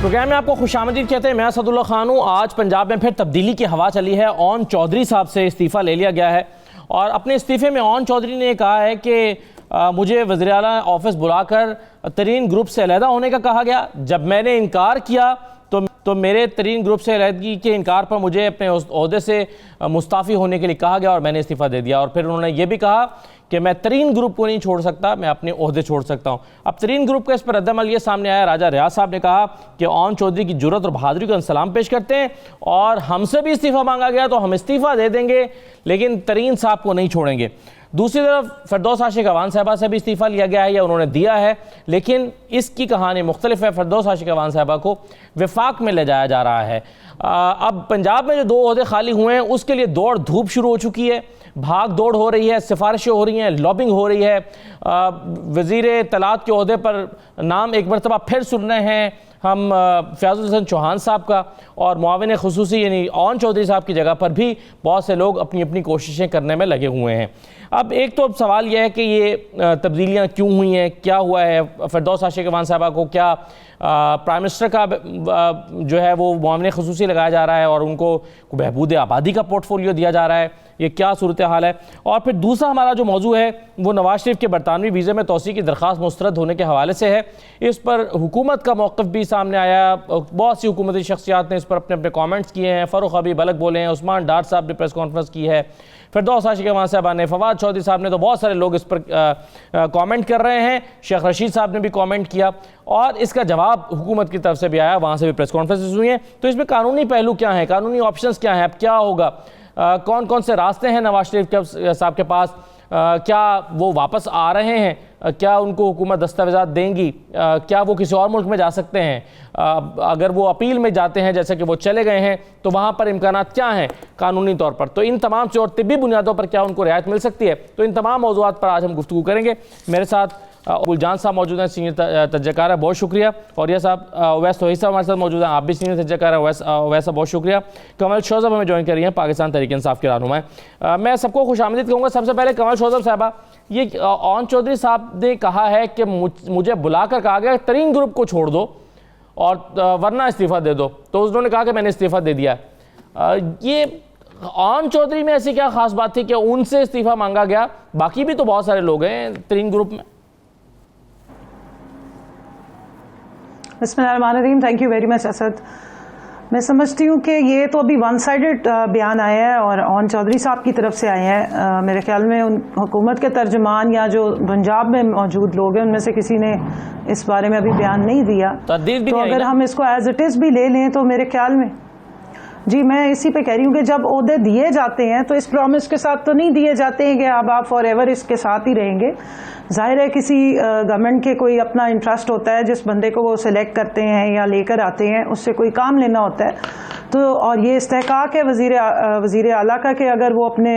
Programme में आपको खुशामदीद कहते हैं। मैं असदुल्ला खान हूँ। आज पंजाब में फिर तब्दीली की हवा चली है। ओन चौधरी साहब से इस्तीफ़ा ले लिया गया है और अपने इस्तीफ़े में ओन चौधरी ने कहा है कि मुझे वज़ीर आला ऑफिस बुलाकर तरीन ग्रुप से अलहदा होने का कहा गया। जब मैंने इनकार किया तो मेरे तरीन ग्रुप से अलहदगी के इनकार पर मुझे अपने ओहदे से मुस्ताफ़ी होने के लिए कहा गया और मैंने इस्तीफ़ा दे दिया। और फिर उन्होंने ये भी कहा कि मैं तरीन ग्रुप को नहीं छोड़ सकता, मैं अपने ओहदे छोड़ सकता हूँ। अब तरीन ग्रुप का इस पर रद्दअमल ये सामने आया। राजा रियाज साहब ने कहा कि ओन चौधरी की जुर्रत और बहादुरी को सलाम पेश करते हैं और हमसे भी इस्तीफ़ा मांगा गया तो हम इस्तीफ़ा दे देंगे, लेकिन तरीन साहब को नहीं छोड़ेंगे। दूसरी तरफ फिरदौस आशिक अवान साहबा से भी इस्तीफ़ा लिया गया है या उन्होंने दिया है, लेकिन इसकी कहानी मुख्तलिफ है। फिरदौस आशिक अवान साहबा को विफाक में ले जाया जा रहा है। अब पंजाब में जो 2 ओहदे खाली हुए हैं उसके लिए दौड़ धूप शुरू हो चुकी है, भाग दौड़ हो रही है, सिफारिशें हो रही हैं, लॉबिंग हो रही है। वज़ीर तलात के ओहदे पर नाम एक मरतबा फिर सुन रहे हैं हम फ़याज़ुल हसन चौहान साहब का, और मुआविन ख़ुसूसी यानी ओन चौधरी साहब की जगह पर भी बहुत से लोग अपनी अपनी कोशिशें करने में लगे हुए हैं। अब एक तो अब सवाल यह है कि ये तब्दीलियाँ क्यों हुई हैं, क्या हुआ है। फिरदौस आशिक अवान साहबा को क्या प्राइम मिनिस्टर का जो है वो मुआविन ख़ुसूसी लगाया जा रहा है और उनको बहबूद आबादी का पोर्टफोलियो दिया जा रहा है, ये क्या सूरत हाल है। और फिर दूसरा हमारा जो मौजू है वो नवाज शरीफ के बरतानवी वीज़े में तोसी की दरख्वास्त मुस्तरद होने के हवाले से है। इस पर हुकूमत का मौक़िफ़ भी सामने आया, बहुत सी हुकूमती शख्सियात ने इस पर अपने अपने कॉमेंट्स किए हैं। फ़ारूक हबीब अलग बोले हैं, उस्मान डार साहब ने प्रेस कॉन्फ्रेंस की है, फिरदौस आशिक अवान साहबा ने, फवाद चौधरी साहब ने, तो बहुत सारे लोग इस पर कमेंट कर रहे हैं। शेख रशीद साहब ने भी कमेंट किया और इसका जवाब हुकूमत की तरफ से भी आया, वहाँ से भी प्रेस कॉन्फ्रेंसेस हुई हैं। तो इसमें कानूनी पहलू क्या है, कानूनी ऑप्शंस क्या हैं, अब क्या होगा, कौन कौन से रास्ते हैं नवाज शरीफ साहब के पास, क्या वो वापस आ रहे हैं, क्या उनको हुकूमत दस्तावेज़ात देंगी, क्या वो किसी और मुल्क में जा सकते हैं, अगर वो अपील में जाते हैं जैसे कि वो चले गए हैं तो वहाँ पर इम्कानात क्या हैं कानूनी तौर पर, तो इन तमाम से और तिब्बी बुनियादों पर क्या उनको रियायत मिल सकती है। तो इन तमाम मौज़ूआत पर आज हम गुफ्तगू करेंगे। मेरे साथ गुलजान साहब मौजूद हैं, सीनियर तजज़कार है, बहुत शुक्रिया। और यह साहब अवैस तौहीद साहब हमारे साथ मौजूद हैं, आप भी सीनियर तजज़कार है। अवैस साहब बहुत शुक्रिया। कमल शोज़ब हमें ज्वाइन कर रही हैं, पाकिस्तान तहरीक इंसाफ के रहनुमा हैं। मैं सबको खुशामदीद कहूँगा। सबसे पहले कमल शोज़ब साहबा, ये ओन चौधरी साहब ने कहा है कि मुझे बुलाकर कहा गया तरीन ग्रुप को छोड़ दो और वरना इस्तीफ़ा दे दो, तो उन्होंने कहा कि मैंने इस्तीफ़ा दे दिया। ये ओन चौधरी में ऐसी क्या खास बात थी कि उनसे इस्तीफ़ा मांगा गया? बाकी भी तो बहुत सारे लोग हैं तरीन ग्रुप में। बिस्मिल्लाहिर्रहमानिर्रहीम। Thank you very much Asad. मैं समझती हूँ कि ये तो अभी वन साइडेड बयान आया है और ओन चौधरी साहब की तरफ से आया है। मेरे ख्याल में हुकूमत के तर्जुमान या जो पंजाब में मौजूद लोग हैं उनमें से किसी ने इस बारे में अभी बयान नहीं दिया। तो अगर हम इसको एज इट इज़ भी ले लें तो मेरे ख्याल में जी, मैं इसी पे कह रही हूँ कि जब ओहदे दिए जाते हैं तो इस प्रॉमिस के साथ तो नहीं दिए जाते हैं कि अब आप फॉर एवर इसके साथ ही रहेंगे। जाहिर है किसी गवर्नमेंट के कोई अपना इंटरेस्ट होता है, जिस बंदे को वो सिलेक्ट करते हैं या लेकर आते हैं उससे कोई काम लेना होता है। तो और ये इस्तेहकाक है वज़ीर आला का कि अगर वो अपने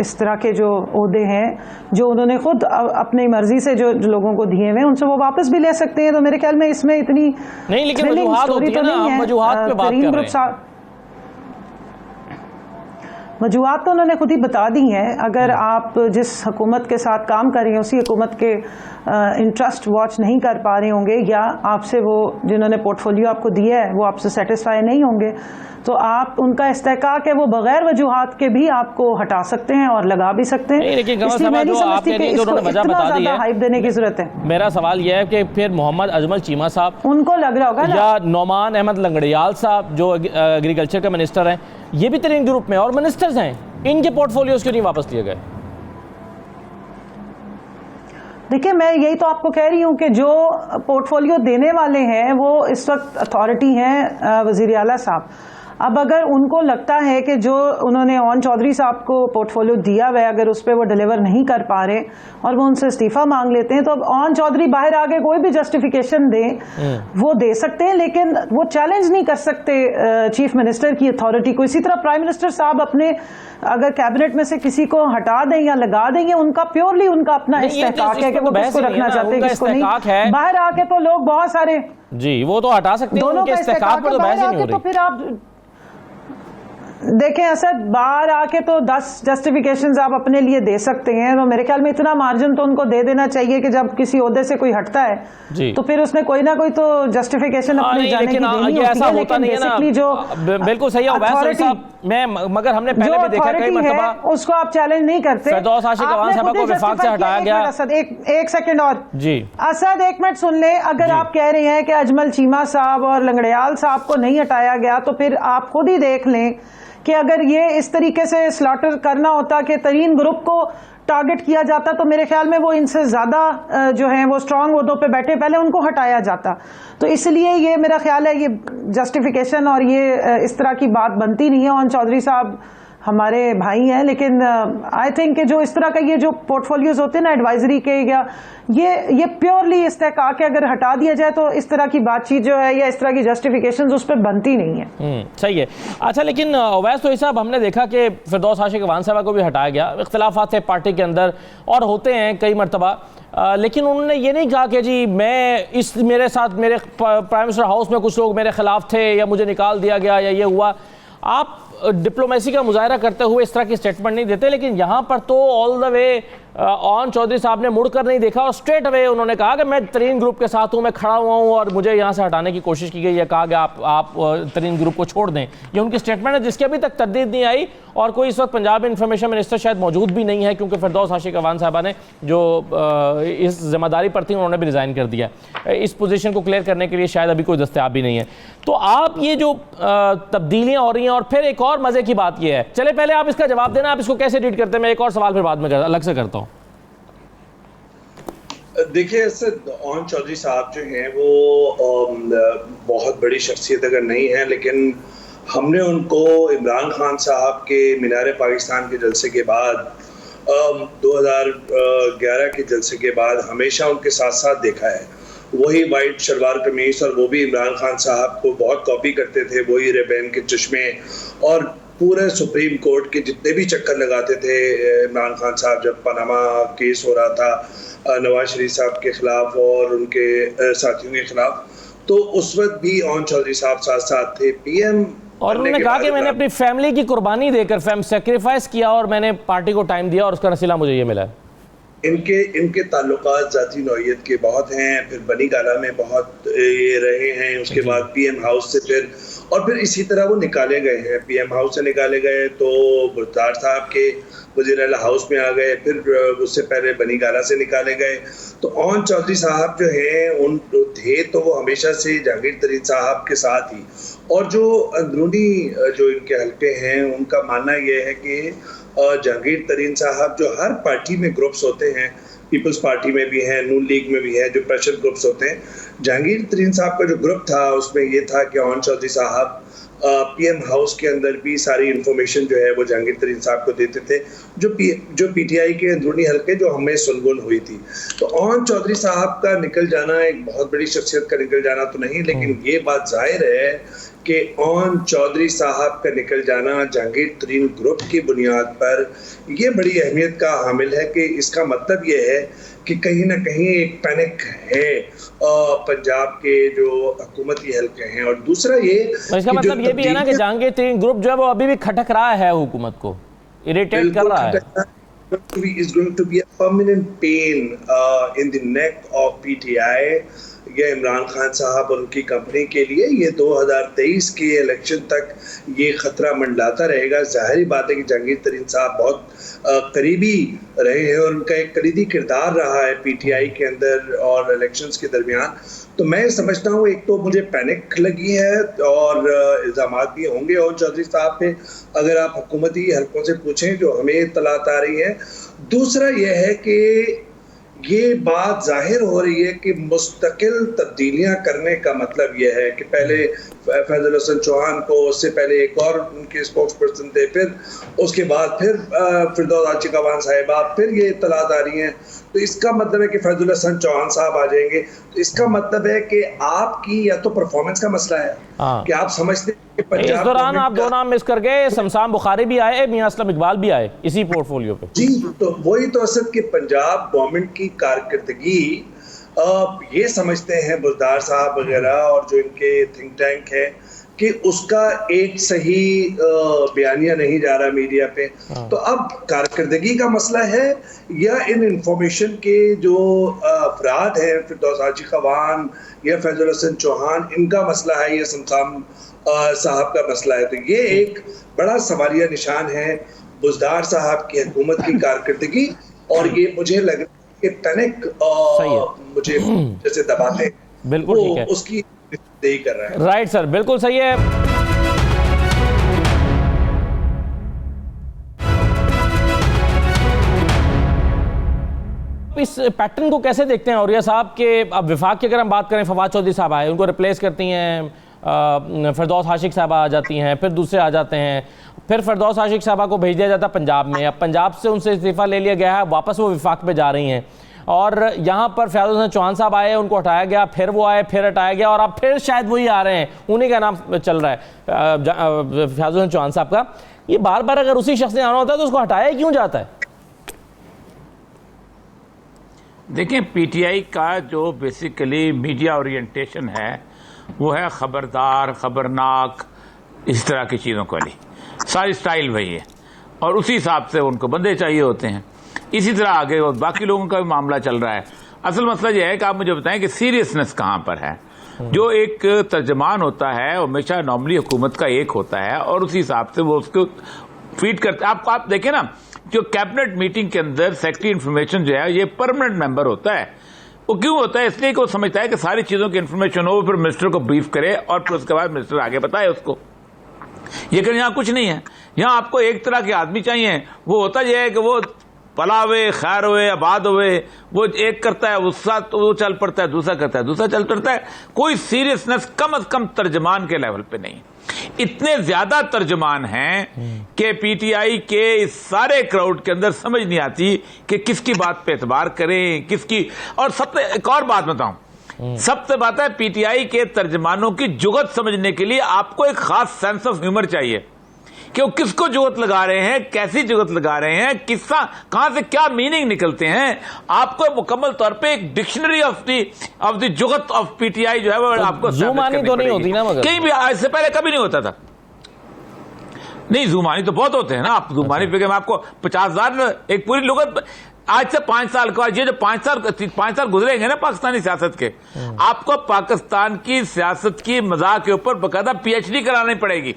इस तरह के जो ओहदे हैं जो उन्होंने खुद अपनी मर्जी से जो लोगों को दिए हुए हैं उनसे वो वापस भी ले सकते हैं। तो मेरे ख्याल में इसमें इतनी नहीं, लेकिन वजूहात होती है ना, हम वजूहात पे बात कर रहे हैं। वजूहात तो उन्होंने खुद ही बता दी हैं। अगर आप जिस हुकूमत के साथ काम कर रहे हैं उसी हुकूमत के इंटरेस्ट वॉच नहीं कर पा रहे होंगे या आपसे वो जिन्होंने पोर्टफोलियो आपको दिया है वो आपसे सेटिस्फाई नहीं होंगे तो आप उनका इस्तेहकाक है वो बगैर वजूहात के भी आपको हटा सकते हैं और लगा भी सकते हैं। इसलिए मैं नहीं समझती कि इसको इतना ज़्यादा हाइप देने की जरूरत है। मेरा सवाल यह है कि फिर मोहम्मद अजमल चीमा साहब उनको लग रहा होगा या नौमान अहमद लंगड़ियाल साहब जो एग्रीकल्चर के मिनिस्टर हैं, ये भी तरीन ग्रुप में और मिनिस्टर्स हैं, इनके पोर्टफोलियोज क्यों नहीं वापस लिए गए? देखिए, मैं यही तो आपको कह रही हूँ कि जो पोर्टफोलियो देने वाले हैं वो इस वक्त अथॉरिटी हैं वज़ीर आला साहब। अब अगर उनको लगता है कि जो उन्होंने ओन चौधरी साहब को पोर्टफोलियो दिया हुआ है अगर उस पर वो डिलीवर नहीं कर पा रहे और वो उनसे इस्तीफा मांग लेते हैं तो अब ओन चौधरी बाहर आके कोई भी जस्टिफिकेशन दें वो दे सकते हैं, लेकिन वो चैलेंज नहीं कर सकते चीफ मिनिस्टर की अथॉरिटी को। इसी तरह प्राइम मिनिस्टर साहब अपने अगर कैबिनेट में से किसी को हटा दें या लगा देंगे, उनका प्योरली उनका अपना इस्तेहकाक है कि वो किसको रखना चाहते हैं किसको नहीं। बाहर आके तो लोग बहुत सारे जी वो तो हटा सकते हैं, दोनों का इस्तेहकाक पर तो बहस ही नहीं हो रही। तो फिर आप देखें असद, बाहर आके तो 10 जस्टिफिकेशंस आप अपने लिए दे सकते हैं, तो मेरे ख्याल में इतना मार्जिन तो उनको दे देना चाहिए कि जब किसी ओहदे से कोई हटता है तो फिर उसने कोई ना कोई तो जस्टिफिकेशन अपने जाने की देनी होती है। लेकिन बेसिकली जो बिल्कुल सही है मगर हमने पहले भी देखा कई मर्तबा उसको आप चैलेंज नहीं करते। फिरदौस आशिक अवान साहबा को वफाक से हटाया गया। असद एक सेकंड और जी, असद एक मिनट सुन ले। अगर आप कह रहे हैं कि अजमल चीमा साहब और लंगड़ियाल साहब को नहीं हटाया गया तो फिर आप खुद ही देख लें कि अगर ये इस तरीके से स्लॉटर करना होता कि तरीन ग्रुप को टारगेट किया जाता तो मेरे ख्याल में वो इनसे ज्यादा जो है वो स्ट्रांग ओहदों पे बैठे, पहले उनको हटाया जाता। तो इसलिए ये मेरा ख्याल है ये जस्टिफिकेशन और ये इस तरह की बात बनती नहीं है। ओन चौधरी साहब हमारे भाई हैं, लेकिन आई थिंक कि जो इस तरह का ये जो पोर्टफोलियोज होते हैं ना एडवाइजरी के, या ये प्योरली इस्तेहकाक के अगर हटा दिया जाए तो इस तरह की बातचीत जो है या इस तरह की जस्टिफिकेशन उस पर बनती नहीं है। सही है। अच्छा, लेकिन अवैस तो साहब हमने देखा कि फिरदौस आशिक अवान साहबा को भी हटाया गया, इख्तिलाफात थे पार्टी के अंदर और होते हैं कई मरतबा, लेकिन उन्होंने ये नहीं कहा कि जी मैं मेरे साथ मेरे प्राइम मिनिस्टर हाउस में कुछ लोग मेरे खिलाफ थे या मुझे निकाल दिया गया या ये हुआ। आप डिप्लोमेसी का मुजाहरा करते हुए इस तरह की स्टेटमेंट नहीं देते, लेकिन यहाँ पर तो ऑल द वे ओन चौधरी साहब ने मुड़कर नहीं देखा और स्ट्रेट अवे उन्होंने कहा कि मैं तरीन ग्रुप के साथ हूँ, मैं खड़ा हुआ हूँ और मुझे यहाँ से हटाने की कोशिश की गई है, कहा कि आप तरीन ग्रुप को छोड़ दें। ये उनकी स्टेटमेंट है जिसकी अभी तक तरदीद नहीं आई और कोई इस वक्त पंजाब इन्फॉर्मेशन मिनिस्टर शायद मौजूद भी नहीं है, क्योंकि फिरदौस आशिक अवान साहबा ने जो इस जिम्मेदारी पर थी उन्होंने भी रिज़ाइन कर दिया। इस पोजीशन को क्लियर करने के लिए शायद अभी कोई दस्तयाब भी नहीं है। तो आप ये जो तब्दीलियाँ हो रही हैं, और फिर एक और मज़े की बात यह है, चले पहले आप इसका जवाब देना, आप इसको कैसे रीड करते हैं, मैं एक और सवाल फिर बाद में अलग से करता हूँ। देखिए, ओन चौधरी साहब जो हैं वो बहुत बड़ी शख्सियत अगर नहीं है, लेकिन हमने उनको इमरान खान साहब के मीनार पाकिस्तान के जलसे के बाद 2011 के जलसे के बाद हमेशा उनके साथ साथ देखा है। वही वाइट शलवार कमीज, और वो भी इमरान खान साहब को बहुत कॉपी करते थे, वही रेबैन के चश्मे, और पूरे सुप्रीम कोर्ट के जितने भी चक्कर लगाते थे इमरान खान साहब जब पनामा केस हो रहा था नवाज शरीफ साहब के खिलाफ और उनके साथियों के खिलाफ, तो उस वक्त भी ओन चौधरी साहब साथ साथ थे। पीएम और उन्होंने कहा कि मैंने अपनी फैमिली की कुर्बानी देकर सेक्रीफाइस किया और मैंने पार्टी को टाइम दिया और उसका नसीला मुझे ये मिला। इनके ताल्लुकात ज़ाती नौइयत के बहुत हैं, फिर बनी गाला में बहुत ये रहे हैं, उसके बाद पीएम हाउस से फिर इसी तरह वो निकाले गए हैं। पीएम हाउस से निकाले गए तो बुज़दार साहब के वज़ीर आला हाउस में आ गए, फिर उससे पहले बनी गाला से निकाले गए। तो ओन चौधरी साहब जो हैं उन थे तो वो हमेशा से जहांगीर तरीन साहब के साथ ही, और जो अंदरूनी जो इनके हल्के हैं उनका मानना यह है कि जहांगीर तरीन साहब जो हर पार्टी में ग्रुप्स होते हैं, पीपल्स पार्टी में भी है, नून लीग में भी है, जो प्रेशर ग्रुप्स होते हैं, जहांगीर तरीन साहब का जो ग्रुप था उसमें ये था कि ओन चौधरी साहब पीएम हाउस के अंदर भी सारी इंफॉर्मेशन जो है वो जहांगीर तरीन साहब को देते थे, जो पीटीआई के अंदरूनी हल्के जो हमें सुनगुन हुई थी। तो ओन चौधरी साहब का निकल जाना एक बहुत बड़ी शख्सियत का निकल जाना तो नहीं, लेकिन ये बात जाहिर है कि ओन चौधरी साहब का निकल जाना जहांगीर तरीन ग्रुप की बुनियाद पर ये बड़ी अहमियत का हामिल है कि इसका मतलब ये है कि कहीं ना कहीं एक पैनिक है पंजाब के जो हुकूमती हल्के हैं। और दूसरा ये इसका मतलब ये भी है ना कि जहांगीर तरीन ग्रुप जो है वो अभी भी खटक रहा है, हुकूमत को इरिटेट कर रहा है। is going to be a permanent pain in the neck of PTI या इमरान खान साहब और उनकी कंपनी के लिए। ये 2023 के इलेक्शन तक ये खतरा मंडलाता रहेगा। जाहिर बात है कि जहांगीर तरीन साहब बहुत करीबी रहे हैं और उनका एक कलीदी किरदार रहा है पीटीआई के अंदर और इलेक्शंस के दरमियान। तो मैं समझता हूँ एक तो मुझे पैनिक लगी है और इल्ज़ामात भी होंगे और चौधरी साहब पे, अगर आप हुकूमती हल्कों से पूछें जो हमें इत्तलात आ रही है। दूसरा यह है कि ये बात जाहिर हो रही है कि मुस्तकिल तब्दीलियां करने का मतलब यह है कि पहले फैजल हसन चौहान को, उससे पहले एक और उनके स्पोक्स पर्सन थे, फिर उसके बाद फिर फिरदौस आशिक अवान साहिबा, फिर ये इत्तलात आ रही हैं। तो इसका मतलब है कि फैजल हसन चौहान साहब आ जाएंगे। तो इसका मतलब है कि आपकी या तो परफॉर्मेंस का मसला है कि आप समझते हैं कि इस दौरान आप दो नाम मिस कर गए, शमशान बुखारी भी आए, मियां असलम इकबाल भी आए इसी पोर्टफोलियो पे। जी, तो वही तो असद कि पंजाब गवर्नमेंट की कारकर्दगी ये समझते हैं बुज़दार साहब वगैरह और जो इनके थिंक टैंक है कि उसका एक सही बयानिया नहीं जा रहा मीडिया पे। तो अब कारकर्दगी का मसला है या इन इंफॉर्मेशन के जो अफराद हैं, फिरदौस हाजी खवान या फैजुल हसन चौहान, इनका मसला है या समसाम साहब का मसला है? तो ये एक बड़ा सवालिया निशान है बुज़दार साहब की हुकूमत की कारकर्दगी। और ये मुझे लग रहा है कि टनिक मुझे जैसे दबाते बिल्कुल ठीक है, उसकी यही कर रहा है। राइट सर, बिल्कुल सही है। इस पैटर्न को कैसे देखते हैं औरिया साहब के? अब विफाक की अगर हम बात करें, फवाद चौधरी साहब आए, उनको रिप्लेस करती हैं, फिरदौस आशिक साहबा आ जाती हैं, फिर दूसरे आ जाते हैं, फिर फिरदौस आशिक साहबा को भेज दिया जाता है पंजाब में। अब पंजाब से उनसे इस्तीफ़ा ले लिया गया है, वापस वो विफाक पे जा रही हैं। और यहाँ पर फैजुल हसन चौहान साहब आए, उनको हटाया गया, फिर वो आए, फिर हटाया गया, और अब फिर शायद वही आ रहे हैं, उन्हीं का नाम चल रहा है फैजुल हसन चौहान साहब का। ये बार बार अगर उसी शख्स ने आना होता है तो उसको हटाया क्यों जाता है? देखिए, पीटीआई का जो बेसिकली मीडिया ओरिएंटेशन है वो है खबरदार, खबरनाक, इस तरह की चीज़ों को लिए सारी स्टाइल वही है, और उसी हिसाब से उनको बंदे चाहिए होते हैं। इसी तरह आगे और बाकी लोगों का भी मामला चल रहा है। असल मसला यह है कि आप मुझे बताएं कि सीरियसनेस कहाँ पर है। जो एक तर्जमान होता है हमेशा नॉर्मली हुकूमत का एक होता है और उसी हिसाब से वो उसको फीड करते हैं। आप देखें ना, जो कैबिनेट मीटिंग के अंदर सेक्रेटरी इंफॉर्मेशन जो है ये परमानेंट मेंबर होता है। वो क्यों होता है? इसलिए कि वो समझता है कि सारी चीजों की इंफॉर्मेशन हो, फिर मिनिस्टर को ब्रीफ करे और फिर उसके बाद मिनिस्टर आगे बताए उसको। लेकिन यहाँ कुछ नहीं है। यहाँ आपको एक तरह के आदमी चाहिए, वो होता यह है कि वो भला हुए, खैर हुए, आबाद हुए, वो एक करता है उसका तो वो चल पड़ता है, दूसरा करता है दूसरा चल पड़ता है। कोई सीरियसनेस कम से कम तर्जमान के लेवल पे नहीं। इतने ज्यादा तर्जमान हैं कि पीटीआई के इस सारे क्राउड के अंदर समझ नहीं आती कि किसकी बात पे एतबार करें, किसकी। और सबसे एक और बात बताऊं, सबसे बात है पीटीआई के तर्जमानों की जुगत समझने के लिए आपको एक खास सेंस ऑफ ह्यूमर चाहिए कि वो किसको जुगत लगा रहे हैं, कैसी जुगत लगा रहे हैं, किस्सा कहां से क्या मीनिंग निकलते हैं। आपको मुकम्मल तौर पे एक डिक्शनरी ऑफ द जुगत ऑफ पीटीआई जो है वो आपको जुमानी तो नहीं होती ना, मगर कहीं भी इससे पहले कभी नहीं होता था। नहीं, जुमानी तो बहुत होते हैं ना। आप जुमानी पे मैं आपको 50,000 एक पूरी लुगत आज से 5 साल का, ये जो 5 साल गुजरेंगे ना पाकिस्तानी सियासत के, आपको पाकिस्तान की सियासत की मजाक के ऊपर बकायदा पीएचडी करानी पड़ेगी।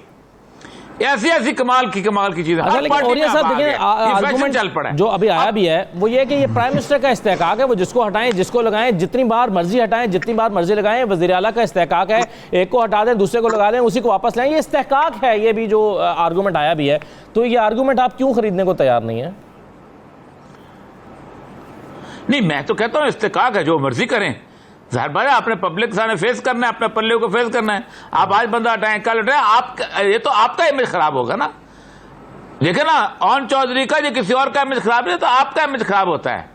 ऐसी कमाल की चीजें। अच्छा, लेकिन औरिया साहब देखिए, आर्गुमेंट चल पड़ा है जो अभी आया भी है वो ये है कि ये प्राइम मिनिस्टर का इस्तेहकाक है, वो जिसको हटाएं, जिसको लगाएं, जितनी बार मर्जी हटाएं, जितनी बार मर्जी लगाएं। वज़ीर आला का इस्तेहकाक है, एक को हटा दें, दूसरे को लगा दें, उसी को वापस लाएं, ये इस्तेहकाक है। ये भी जो आर्गूमेंट आया भी है, तो ये आर्गूमेंट आप क्यों खरीदने को तैयार नहीं है? नहीं, मैं तो कहता हूं इस्तेहकाक है, जो मर्जी करें। जाहिर बात है आपने पब्लिक सामने फेस करना है, अपने पल्ले को फेस करना है। आप आज बंदा हटाएं, कल हटाएं, आप ये तो आपका इमेज खराब होगा ना। देखिए ना, ऑन चौधरी का जो किसी और का इमेज खराब नहीं तो आपका इमेज खराब होता है।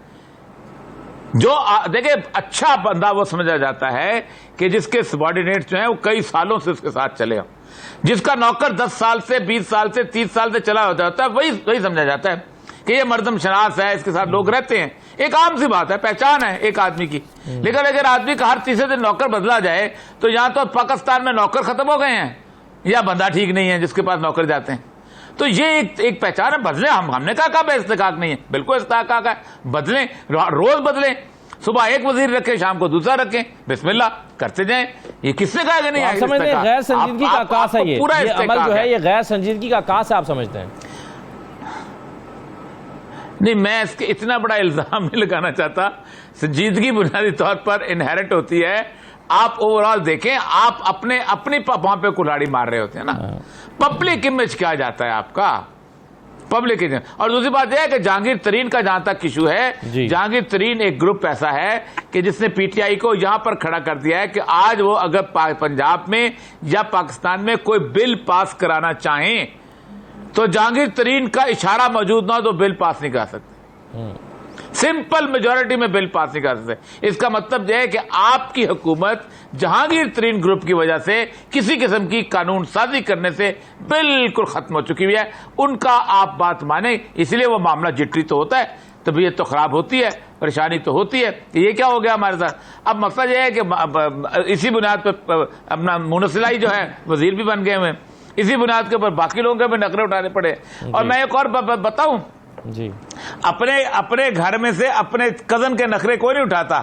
जो देखिए, अच्छा बंदा वो समझा जाता है कि जिसके सबॉर्डिनेट्स जो है वो कई सालों से उसके साथ चले हो। जिसका नौकर 10 साल से, 20 साल से, 30 साल से चला होता है, वही समझा जाता है कि ये मर्दम शनास है, इसके साथ लोग रहते हैं। एक आम सी बात है, पहचान है एक आदमी की। लेकिन अगर आदमी का हर तीसरे दिन नौकर बदला जाए तो या तो पाकिस्तान में नौकर खत्म हो गए हैं या बंदा ठीक नहीं है जिसके पास नौकर जाते हैं। तो ये एक पहचान है। बदले, हमने कहा कब इस्तेहकाक नहीं है? बिल्कुल इस्तेहकाक है। बदलें, रोज बदलें। सुबह एक वजीर रखें, शाम को दूसरा रखें, बिस्मिल्लाह करते जाएं। ये किसने कहा कि नहीं? आप समझते हैं गैर संजीदगी का आकाश है, ये अमल जो है ये गैर संजीदगी का आकाश है, आप समझते हैं? नहीं, मैं इसके इतना बड़ा इल्जाम नहीं लगाना चाहता। संजीदगी बुनियादी तौर पर इनहेरिट होती है। आप ओवरऑल देखें, आप अपनी वहां पे कुल्हाड़ी मार रहे होते हैं ना। पब्लिक इमेज क्या जाता है आपका? Public image. और दूसरी बात यह है कि जहांगीर तरीन का जहां तक इशू है, जहांगीर तरीन एक ग्रुप ऐसा है कि जिसने पीटीआई को यहां पर खड़ा कर दिया है कि आज वो अगर पंजाब में या पाकिस्तान में कोई बिल पास कराना चाहें तो जहांगीर तरीन का इशारा मौजूद ना हो तो बिल पास नहीं कर सकते। सिंपल मेजॉरिटी में बिल पास नहीं कर सकते। इसका मतलब यह है कि आपकी हुकूमत जहांगीर तरीन ग्रुप की वजह से किसी किस्म की कानून साजी करने से बिल्कुल खत्म हो चुकी हुई है। उनका आप बात माने, इसलिए वो मामला जिटरी तो होता है। तबीयत तो खराब होती है, परेशानी तो होती है। ये क्या हो गया हमारे साथ? अब मसला ये है कि इसी बुनियाद पर अपना मुनसिलाई जो है वजीर भी बन गए हुए, इसी बुनियाद के ऊपर बाकी लोगों के भी नखरे उठाने पड़े। और मैं एक और बताऊं जी, अपने घर में से अपने कजन के नखरे कोई नहीं उठाता,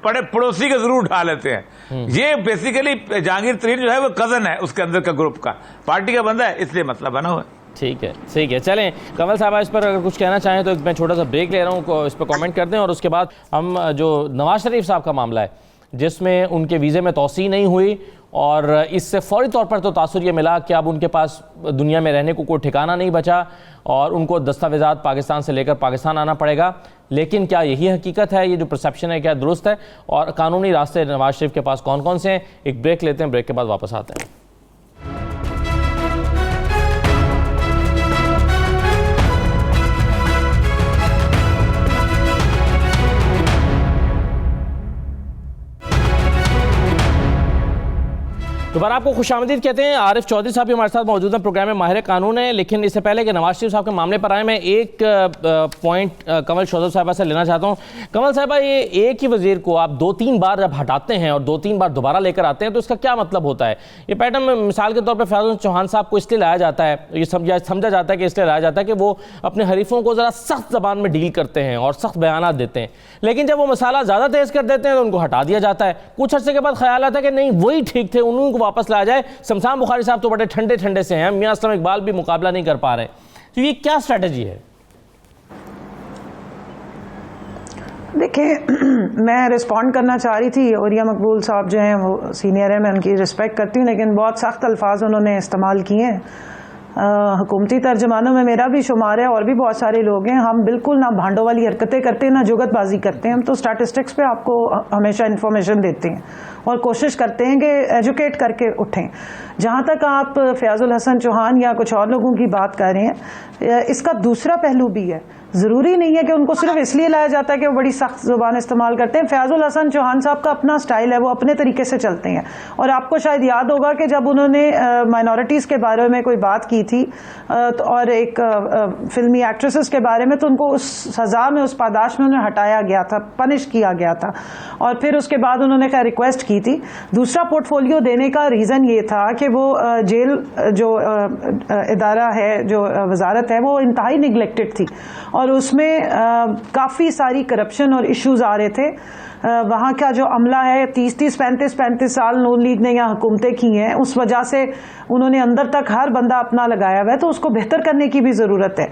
पड़ोसी के जरूर उठा लेते हैं। ये बेसिकली जहांगीर तरीन जो है वो कजन है उसके अंदर का ग्रुप का, पार्टी का बंदा है, इसलिए मसला बना हुआ है। ठीक है। चलें कमल साहब, इस पर अगर कुछ कहना चाहें तो मैं छोटा सा ब्रेक ले रहा हूँ, इस पर कमेंट कर दें, और उसके बाद हम जो नवाज शरीफ साहब का मामला है जिसमें उनके वीज़े में तौसी नहीं हुई, और इससे फौरी तौर पर तो तासुर ये मिला कि अब उनके पास दुनिया में रहने को कोई ठिकाना नहीं बचा और उनको दस्तावेज़ात पाकिस्तान से लेकर पाकिस्तान आना पड़ेगा। लेकिन क्या यही हकीकत है? ये जो परसेप्शन है क्या दुरुस्त है? और कानूनी रास्ते नवाज शरीफ के पास कौन कौन से हैं? एक ब्रेक लेते हैं, ब्रेक के बाद वापस आते हैं। दोबारा आपको खुशामदीद कहते हैं। आरिफ चौधरी साहब भी हमारे साथ मौजूद हैं, प्रोग्राम में माहिर कानून है। लेकिन इससे पहले कि नवाज शरीफ साहब के मामले पर आए, मैं एक पॉइंट कमल शौदब साहबा से लेना चाहता हूं। कमल साहबा, ये एक ही वजीर को आप 2-3 बार जब हटाते हैं और 2-3 बार दोबारा लेकर आते हैं तो इसका क्या मतलब होता है? ये पैटर्न मिसाल के तौर पर फैज़ल चौहान साहब को इसलिए लाया जाता है, ये समझा जाता है कि इसलिए लाया जाता है कि वो अपने हरीफों को ज़रा सख्त ज़बान में डील करते हैं और सख्त बयान देते हैं, लेकिन जब वो मसाला ज़्यादा तेज़ कर देते हैं तो उनको हटा दिया जाता है। कुछ अर्से के बाद ख्याल आता है कि नहीं वही ठीक थे, उन्हीं को वापस लाया जाए। शमशान बुखारी साहब तो बड़े ठंडे ठंडे से हैं, मियां असलम इकबाल भी मुकाबला नहीं कर पा रहे, तो ये क्या स्ट्रेटजी है? देखिए, मैं रिस्पॉन्ड करना चाह रही थी, औरिया मकबूल साहब जो हैं वो सीनियर है, मैं उनकी रिस्पेक्ट करती हूँ, लेकिन बहुत सख्त अल्फाज उन्होंने इस्तेमाल किए हैं। हुकूमती तर्जमानों में मेरा भी शुमार है और भी बहुत सारे लोग हैं। हम बिल्कुल ना भांडों वाली हरकतें करते हैं, ना जुगतबाजी करते हैं। हम तो स्टैटिस्टिक्स पे आपको हमेशा इन्फॉर्मेशन देते हैं और कोशिश करते हैं कि एजुकेट करके उठें। जहाँ तक आप फयाजुल हसन चौहान या कुछ और लोगों की बात कर रहे हैं, इसका दूसरा पहलू भी है। ज़रूरी नहीं है कि उनको सिर्फ इसलिए लाया जाता है कि वो बड़ी सख्त ज़ुबान इस्तेमाल करते हैं। फयाजुल हसन चौहान साहब का अपना स्टाइल है, वो अपने तरीके से चलते हैं। और आपको शायद याद होगा कि जब उन्होंने माइनॉरिटीज़ के बारे में कोई बात की थी और एक फिल्मी एक्ट्रेसेस के बारे में, तो उनको उस सज़ा में, उस पादाश में उन्हें हटाया गया था, पनिश किया गया था। और फिर उसके बाद उन्होंने क्या रिक्वेस्ट की थी। दूसरा पोर्टफोलियो देने का रीज़न ये था कि वो जेल जो इदारा है, जो वजारत है, वो इंतहाई निगलेक्टेड थी और उसमें काफ़ी सारी करप्शन और इश्यूज आ रहे थे। वहाँ का जो अमला है, 30-30, 35-35 साल नून लीग ने यहाँ हुकूमतें की हैं, उस वजह से उन्होंने अंदर तक हर बंदा अपना लगाया हुआ है, तो उसको बेहतर करने की भी ज़रूरत है।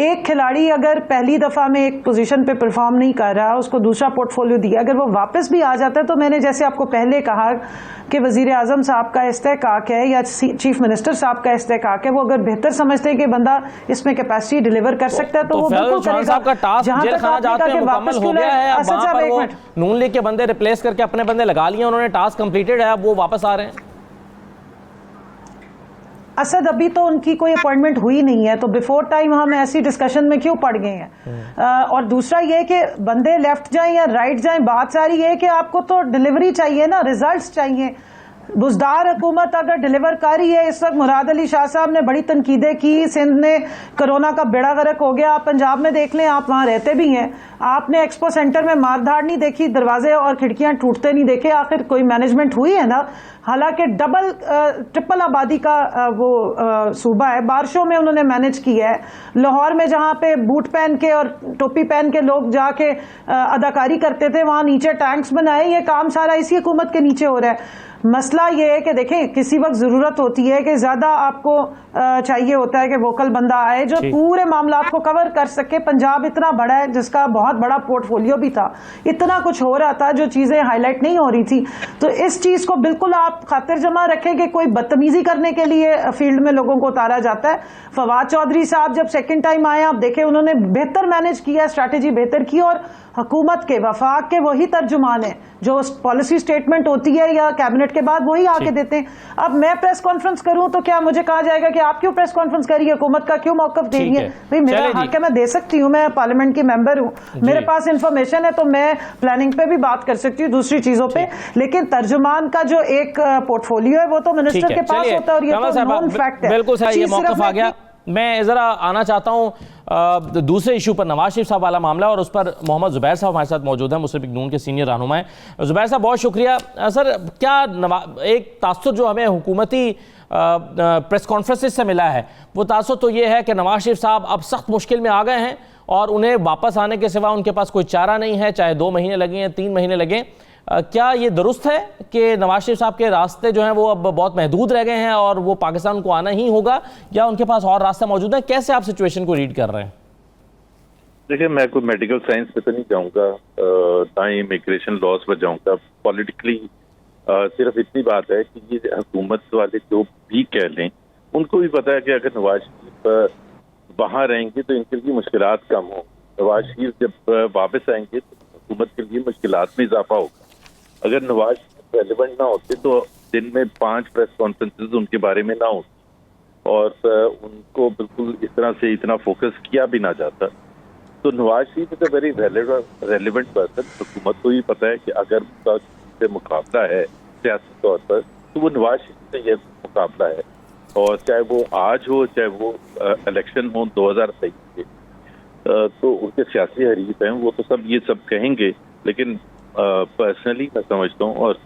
एक खिलाड़ी अगर पहली दफ़ा में एक पोजीशन पे परफॉर्म नहीं कर रहा, उसको दूसरा पोर्टफोलियो दिया, अगर वो वापस भी आ जाता है, तो मैंने जैसे आपको पहले कहा कि वज़ीर आज़म साहब का इस्तेहकाक है या चीफ मिनिस्टर साहब का इस्तेहकाक है, वो अगर बेहतर समझते हैं कि बंदा इसमें कैपेसिटी डिलीवर कर सकता है तो वो बिल्कुल करेगा। जहां तक आपने मुकम्मल हो गया है, अब वहां पर वो नून लीग के बंदे रिप्लेस करके अपने बंदे लगा लिए, उन्होंने टास्क कंप्लीटेड है, अब वो वापस आ रहे हैं। असद, अभी तो उनकी कोई अपॉइंटमेंट हुई नहीं है, तो बिफोर टाइम हम ऐसी डिस्कशन में क्यों पड़ गए हैं? और दूसरा ये कि बंदे लेफ्ट जाएं या राइट जाएं, बात सारी ये कि आपको तो डिलीवरी चाहिए ना, रिजल्ट्स चाहिए। बुजदार हुकूमत अगर डिलीवर कर रही है, इस वक्त मुराद अली शाह साहब ने बड़ी तनकीदें की, सिंध में कोरोना का बेड़ा गर्क हो गया। आप पंजाब में देख लें, आप वहां रहते भी हैं, आपने एक्सपो सेंटर में मारधाड़ नहीं देखी, दरवाजे और खिड़कियां टूटते नहीं देखे। आखिर कोई मैनेजमेंट हुई है ना? हालांकि डबल ट्रिपल आबादी का वो सूबा है, बारिशों में उन्होंने मैनेज किया है। लाहौर में जहां पे बूट पहन के और टोपी पहन के लोग जाके अदाकारी करते थे, वहां नीचे टैंक्स बनाए। ये काम सारा इसी हुकूमत के नीचे हो रहा है। मसला ये है कि देखें, किसी वक्त जरूरत होती है कि ज्यादा आपको चाहिए होता है कि वोकल बंदा आए जो पूरे मामला को कवर कर सके। पंजाब इतना बड़ा है जिसका बहुत बड़ा पोर्टफोलियो भी था, इतना कुछ हो रहा था जो चीजें हाईलाइट नहीं हो रही थी। तो इस चीज को बिल्कुल आप खातिर जमा रखें कि कोई बदतमीजी करने के लिए फील्ड में लोगों को उतारा जाता है। फवाद चौधरी साहब जब सेकंड टाइम आए, आप देखें उन्होंने बेहतर मैनेज किया, स्ट्रैटेजी बेहतर की, और हुकूमत के वफाक के वही तर्जुमान है जो पॉलिसी स्टेटमेंट होती है या कैबिनेट के बाद वही आके देते हैं। अब मैं प्रेस कॉन्फ्रेंस करूं तो क्या मुझे कहा जाएगा कि आप क्यों प्रेस कॉन्फ्रेंस करिए, हुकूमत का क्यों मौकफ दे रही है? भाई मेरा हक है, मैं दे सकती हूँ, मैं पार्लियामेंट की मेंबर हूँ, मेरे पास इंफॉर्मेशन है, तो मैं प्लानिंग पे भी बात कर सकती हूँ, दूसरी चीजों पे। लेकिन तर्जुमान का जो एक पोर्टफोलियो है वो तो मिनिस्टर के पास होता है और ये तो नॉन फैक्ट है। बिल्कुल सही, ये मौकफ आ गया। मैं ज़रा आना चाहता हूँ दूसरे इशू पर, नवाज शरीफ साहब वाला मामला, और उस पर मोहम्मद ज़ुबैर साहब हमारे साथ मौजूद हैं, मुस्लिम लीग नून के सीनियर रहनुमा हैं। ज़ुबैर साहब बहुत शुक्रिया। सर, क्या एक तासुर जो हमें हुकूमती प्रेस कॉन्फ्रेंस से मिला है, वो तासुर तो ये है कि नवाज शरीफ साहब अब सख्त मुश्किल में आ गए हैं और उन्हें वापस आने के सिवा उनके पास कोई चारा नहीं है, चाहे 2 महीने लगे या 3 महीने लगे। क्या ये दुरुस्त है कि नवाज शरीफ साहब के रास्ते जो हैं वो अब बहुत महदूद रह गए हैं और वो पाकिस्तान को आना ही होगा, या उनके पास और रास्ते मौजूद हैं? कैसे आप सिचुएशन को रीड कर रहे हैं? देखिए, मैं कोई मेडिकल साइंस पे तो नहीं जाऊंगा, ना ही इमिग्रेशन लॉज पर जाऊंगा। पॉलिटिकली सिर्फ इतनी बात है कि ये हुकूमत वाले जो भी कह लें, उनको भी पता है कि अगर नवाज शरीफ वहाँ रहेंगे तो इनके लिए मुश्किलात कम हो। नवाज शरीफ जब वापस आएंगे तो हुकूमत के लिए मुश्किलात में इजाफा होगा। अगर नवाज शरीफ रेलिवेंट ना होते तो दिन में 5 प्रेस कॉन्फ्रेंसेज उनके बारे में ना होती और उनको बिल्कुल इस तरह से इतना फोकस किया भी ना जाता। तो Nawaz Sharif is a very relevant person. हुकूमत को भी पता है कि अगर उनका से मुकाबला है सियासी तौर पर तो वो नवाज शरीफ से यह मुकाबला है, और चाहे वो आज हो चाहे वो इलेक्शन हो 2023 के, तो उनके सियासी हरीफ हैं, वो तो सब ये सब कहेंगे। लेकिन पर्सनली मैं समझता हूँ, और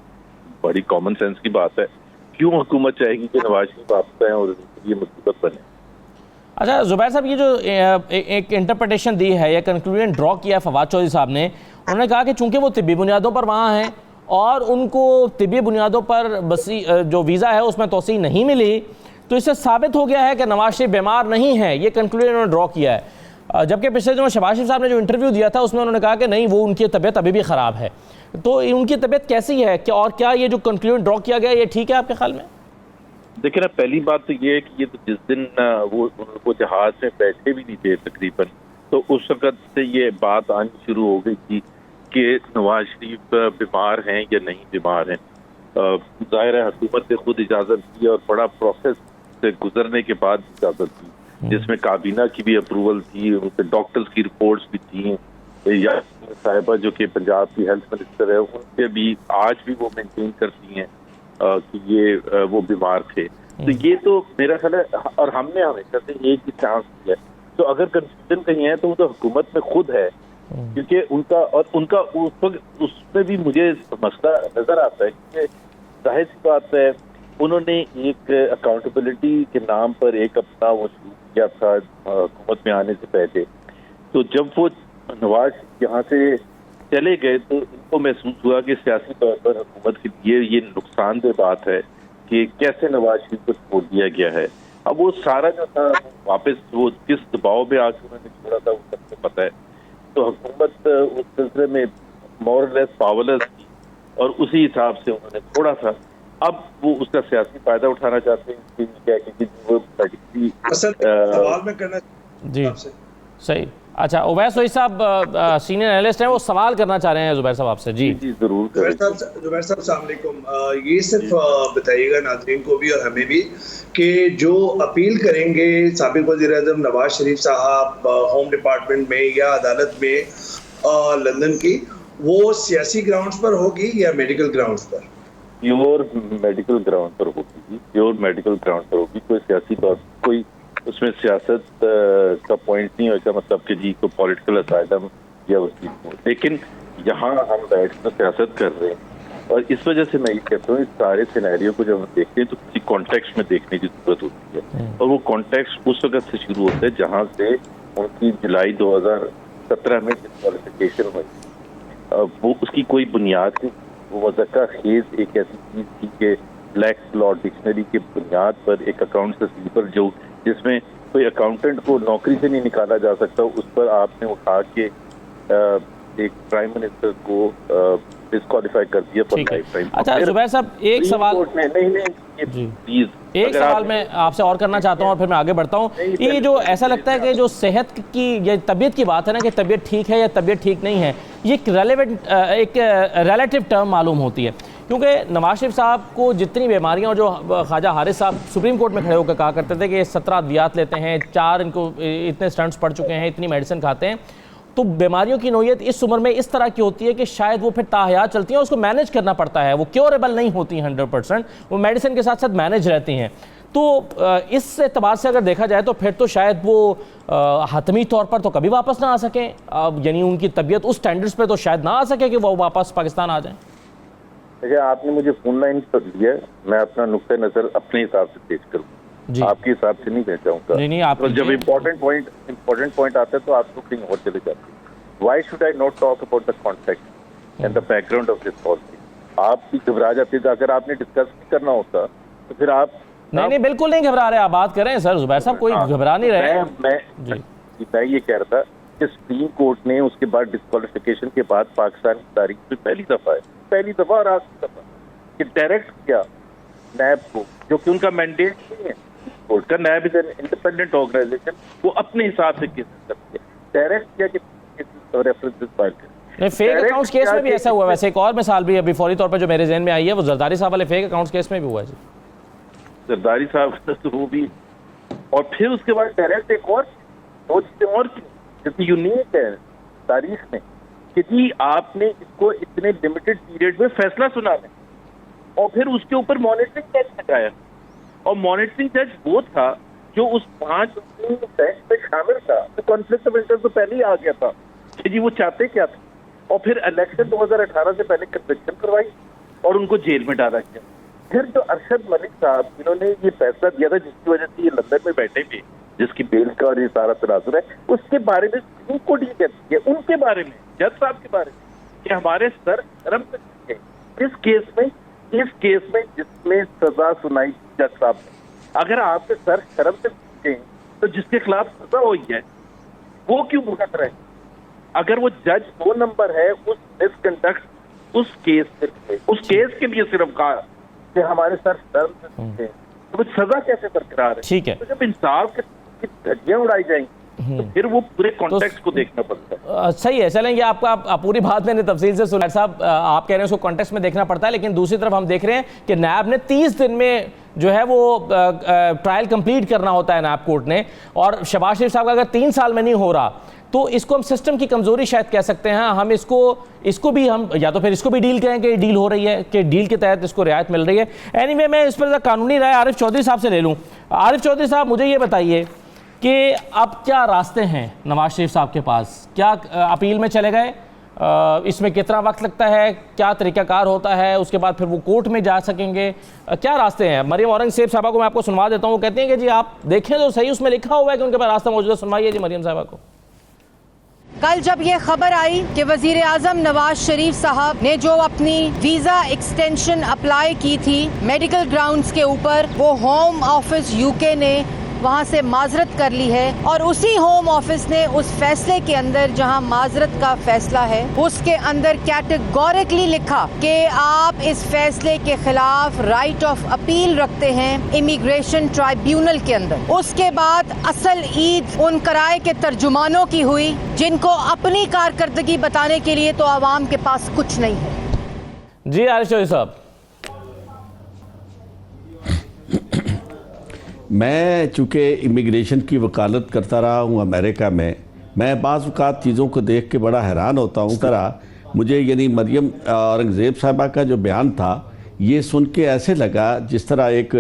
बड़ी कॉमन सेंस की बात है, क्यों हुकूमत चाहेगी कि नवाज शरीफ वापस आए और ये मुसीबत बने। अच्छा ज़ुबैर साहब, ये जो एक इंटरप्रिटेशन दी है या कंक्लूजन ड्रॉ किया है फवाद चौधरी साहब ने, उन्होंने कहा कि चूंकि वो तिब्बी बुनियादों पर वहाँ हैं और उनको तिब्बी बुनियादों पर बसी जो वीज़ा है उसमें तोसी नहीं मिली, तो इससे साबित हो गया है कि नवाज शरीफ बीमार नहीं है। ये कंक्लूजन उन्होंने ड्रॉ किया है। जबकि पिछले दिनों शहबाज शरीफ साहब ने जो इंटरव्यू दिया था उसमें उन्होंने कहा कि नहीं, वो उनकी तबीयत अभी भी ख़राब है। तो उनकी तबीयत कैसी है क्या, और क्या ये जो कंक्लूजन ड्रॉ किया गया ये ठीक है आपके ख्याल में? देखिए ना, पहली बात तो ये है कि ये तो जिस दिन वो जहाज में बैठे भी नहीं थे तकरीबन, तो उस वक्त से ये बात आनी शुरू हो गई थी कि नवाज शरीफ बीमार हैं या नहीं बीमार हैं। जाहिर है हुकूमत ने खुद इजाज़त दी और बड़ा प्रोसेस से गुजरने के बाद इजाज़त दी, जिसमें काबीना की भी अप्रूवल थी, उनके डॉक्टर्स की रिपोर्ट्स भी थी, या साहिबा जो कि पंजाब की हेल्थ मिनिस्टर है उनके भी आज भी वो मेंटेन करती हैं कि ये वो बीमार थे। तो ये तो मेरा ख्याल है, और हमने हमेशा से एक ही चांस दिया है। तो अगर कंफ्यूजन कहीं है तो वो तो हुकूमत में खुद है, क्योंकि उनका उसमें भी मुझे मसला नजर आता है कि जाहिर सी बात है उन्होंने एक अकाउंटेबिलिटी के नाम पर एक अपना वो शुरू किया था हुकूमत में आने से पहले। तो जब वो नवाज यहाँ से चले गए तो इनको महसूस हुआ कि सियासी तौर पर हुकूमत के लिए ये नुकसानदेह बात है कि कैसे नवाज शरीफ को छोड़ दिया गया है। अब वो सारा जो था वापस वो किस दबाव में आके उन्होंने छोड़ा था वो सबको पता है। तो हुकूमत उस सिलसिले में मोर लेस पावरलेस थी और उसी हिसाब से उन्होंने छोड़ा था। अब वो उसका सियासी फायदा उठाना चाहते हैं कि वो सवाल में करना जी सही। अच्छा, उवैस सोई साहब सीनियर एनालिस्ट हैं, वो सवाल करना चाह रहे हैं ज़ुबैर साहब आपसे। जी जरूर। ज़ुबैर साहब अस्सलाम वालेकुम। ये सिर्फ बताइएगा नाज़रीन को भी और हमें भी कि जो अपील करेंगे साबिक़ वज़ीर-ए-आज़म नवाज शरीफ साहब होम डिपार्टमेंट में या अदालत में लंदन की, वो सियासी ग्राउंड्स पर होगी या मेडिकल ग्राउंड्स पर? प्योर मेडिकल ग्राउंड पर होगी, प्योर मेडिकल ग्राउंड पर होगी। कोई सियासी तौर कोई उसमें सियासत का पॉइंट नहीं होगा, मतलब कि जी को पॉलिटिकल असाइलम या उसकी। लेकिन यहाँ हम बैठ कर सियासत कर रहे हैं और इस वजह से मैं ये कहता हूँ इस सारे सिनेरियो को जब हम देखते हैं तो किसी कॉन्टेक्स्ट में देखने की जरूरत होती है। और वो कॉन्टेक्स्ट उस वक्त से शुरू होता है जहाँ से उनकी जुलाई 2017 में डिस्क्वालिफिकेशन हुई। वो उसकी कोई बुनियाद नहीं। वो मज़क्का खेज एक ऐसी चीज़ थी कि ब्लैक लॉ डिक्शनरी के बुनियाद पर एक अकाउंट स्लीपर जो जिसमें कोई अकाउंटेंट को नौकरी से नहीं निकाला जा सकता, उस पर आपने उठा के एक प्राइम मिनिस्टर को डिस्क्वालीफाई कर दिया फॉर लाइफ टाइम। अच्छा ज़ुबैर साहब, एक सवाल प्लीज एक सवाल मैं आपसे और करना चाहता हूँ और फिर मैं आगे बढ़ता हूँ। ये जो ऐसा लगता है कि जो सेहत की या तबीयत की बात है ना, कि तबीयत ठीक है या तबीयत ठीक नहीं है, ये एक रिलेटिव टर्म मालूम होती है, क्योंकि नवाज शरीफ साहब को जितनी बीमारियां, और जो ख्वाजा हारिस साहब सुप्रीम कोर्ट में खड़े होकर कहा करते थे कि 17 अद्वियात लेते हैं, 4 इनको इतने स्टंट्स पड़ चुके हैं, इतनी मेडिसिन खाते हैं, तो बीमारियों की नौयत इस उम्र में इस तरह की होती है कि शायद वो फिर ताहयात चलती हैं, उसको मैनेज करना पड़ता है, वो क्योरेबल नहीं होती 100%, वो मेडिसिन के साथ साथ मैनेज रहती हैं। तो इस एतबार से अगर देखा जाए तो फिर तो शायद वो हतमी तौर पर तो कभी वापस ना आ सकें, यानी उनकी तबीयत उस स्टैंडर्ड्स पे तो शायद ना आ सके कि वो वापस पाकिस्तान आ जाएं। देखिए, आपने मुझे फोन लाइन पर दिया, मैं अपना नुक्ते नजर अपने हिसाब से पेश करूँ, आपके हिसाब से नहीं भेजाऊंगा। नहीं, आप तो जब इम्पोर्टेंट पॉइंट आता है तो आप लोग कहीं और चले जाते हैं। Why should I not talk about the context and the background of this policy? आप भी घबरा जाते थे। अगर आपने डिस्कस करना होता तो फिर आप नहीं बिल्कुल नहीं घबरा रहे, आप बात करें सर जुबैर साहब, कोई घबरा नहीं रहे। मैं ये कह रहा था कि सुप्रीम कोर्ट ने उसके बाद डिस्क्वालिफिकेशन के बाद पाकिस्तान की तारीख में पहली दफा और आखिरी दफा कि डायरेक्ट किया नैब को, जो कि उनका मैंडेट नहीं है कोर्ट का। नैब इज एन इंडिपेंडेंट ऑर्गेनाइजेशन, वो अपने हिसाब से केसेस करती है। डायरेक्ट किया कि रेफरेंसेस फाइल करें। फेक अकाउंट्स केस में भी ऐसा हुआ। वैसे एक और मिसाल भी अभी फौरी तौर पर जो मेरे ज़हन में आई है वो जरदारी साहब वाले फेक अकाउंट्स केस में भी हुआ है। जरदारी साहब तो वो भी, और फिर उसके बाद डायरेक्ट एक और दो चीजें और की यूनिक है तारीख में कि जी आपने इसको इतने लिमिटेड पीरियड में फैसला सुनाना, और फिर उसके ऊपर मॉनिटरिंग जज लगाया। और मॉनिटरिंग जज वो था जो उस 5 बेंच में शामिल था। तो कॉन्फ्लिक्ट ऑफ इंटरेस्ट तो पहले ही आ गया था कि जी वो चाहते क्या थे। और फिर इलेक्शन 2018 से पहले कन्विक्शन करवाई और उनको जेल में डाला गया। फिर जो अरशद मलिक साहब जिन्होंने ये फैसला दिया था, जिसकी वजह से ये लंदन में बैठे थे, जिसकी बेल का और ये सारा तनाजुर है, उसके बारे में सुप्रीम कोर्ट ये कहती है, उनके बारे में, जज साहब के बारे में, कि हमारे सर शर्म से है इस केस में जिसमें सजा सुनाई जज साहब ने। अगर आपके सर शर्म से पूछे तो जिसके खिलाफ सजा हुई है वो क्यों भुगत रहे? अगर वो जज 2 नंबर है उस मिसकंडक्ट उस केस के लिए सिर्फ कहा कि हमारे सर शर्म से पूछे, तो सजा कैसे बरकरार है? ठीक है, तो जब इंसाफ की धज्जियां उड़ाई जाएंगी तो फिर वो पूरे कॉन्टेक्स्ट को देखना पड़ता है। सही है, चलेंगे आपका पूरी बात मैंने तफसील से सुना साहब, आप कह रहे हैं उसको कॉन्टेक्स्ट में देखना पड़ता है, लेकिन दूसरी तरफ हम देख रहे हैं कि नैब ने 30 दिन में जो है वो ट्रायल कंप्लीट करना होता है नैब कोर्ट ने, और शहबाज शरीफ साहब का अगर 3 साल में नहीं हो रहा तो इसको हम सिस्टम की कमजोरी शायद कह सकते हैं। हम इसको भी हम या तो फिर इसको भी डील करें कि डील हो रही है, कि डील के तहत इसको रियायत मिल रही है। एनीवे, मैं इस पर कानूनी राय आरिफ चौधरी साहब से ले लूँ। आरिफ चौधरी साहब, मुझे ये बताइए कि अब क्या रास्ते हैं नवाज शरीफ साहब के पास? क्या अपील में चले गए? इसमें कितना वक्त लगता है? क्या तरीक़ाकार होता है? उसके बाद फिर वो कोर्ट में जा सकेंगे? क्या रास्ते हैं? मरियम औरंगज़ेब साहबा को मैं आपको सुनवा देता हूँ। वो कहते हैं कि जी आप देखें तो सही, उसमें लिखा हुआ है कि उनके पास रास्ता मौजूद है। सुनवाइए जी मरियम साहबा को। कल जब ये खबर आई कि वजीर आजम नवाज शरीफ साहब ने जो अपनी वीजा एक्सटेंशन अप्लाई की थी मेडिकल ग्राउंड्स के ऊपर, वो होम ऑफिस यूके ने वहां से माजरत कर ली है, और उसी होम ऑफिस ने उस फैसले के अंदर जहां माजरत का फैसला है उसके अंदर कैटेगोरिकली लिखा कि आप इस फैसले के खिलाफ राइट ऑफ अपील रखते हैं इमिग्रेशन ट्राइब्यूनल के अंदर। उसके बाद असल ईद उन कराए के तर्जुमानों की हुई जिनको अपनी कारकर्दगी बताने के लिए तो आवाम के पास कुछ नहीं है। जी आरिफ चौधरी साहब। मैं चूँकि इमिग्रेशन की वकालत करता रहा हूँ अमेरिका में, मैं बाज़ औक़ात चीज़ों को देख के बड़ा हैरान होता हूँ। तरह मुझे यानी मरियम औरंगज़ेब साहिबा का जो बयान था ये सुन के ऐसे लगा जिस तरह एक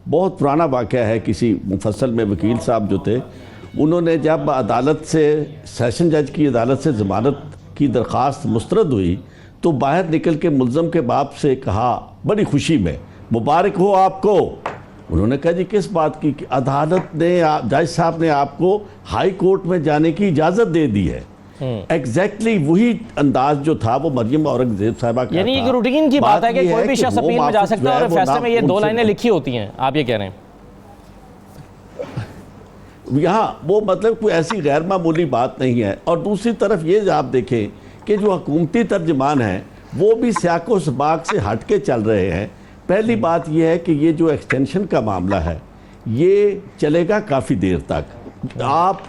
बहुत पुराना वाक़या है। किसी मुफस्सल में वकील साहब जो थे, उन्होंने जब अदालत से, सेशन जज की अदालत से ज़मानत की दरख्वास्त मुस्तरद हुई तो बाहर निकल के मुल्ज़म के बाप से कहा बड़ी खुशी में, मुबारक हो आपको। उन्होंने कहा जी किस बात की? अदालत ने, जज साहब ने आपको हाई कोर्ट में जाने की इजाज़त दे दी है। एग्जैक्टली वही अंदाज जो था वो मरियम औरंगज़ेब साहिबा का, यानी एक रूटीन की बात है कि कोई भी शख्स अपील में जा सकता है और फैसले में ये 2 लाइनें लिखी होती हैं, आप ये कह रहे हैं? यहाँ वो मतलब कोई ऐसी गैर मामूली बात नहीं है। और दूसरी तरफ ये आप देखें कि जो हुकूमती तर्जमान हैं वो भी सियाको सबाक से हट के चल रहे हैं। पहली बात यह है कि ये जो एक्सटेंशन का मामला है ये चलेगा काफ़ी देर तक। आप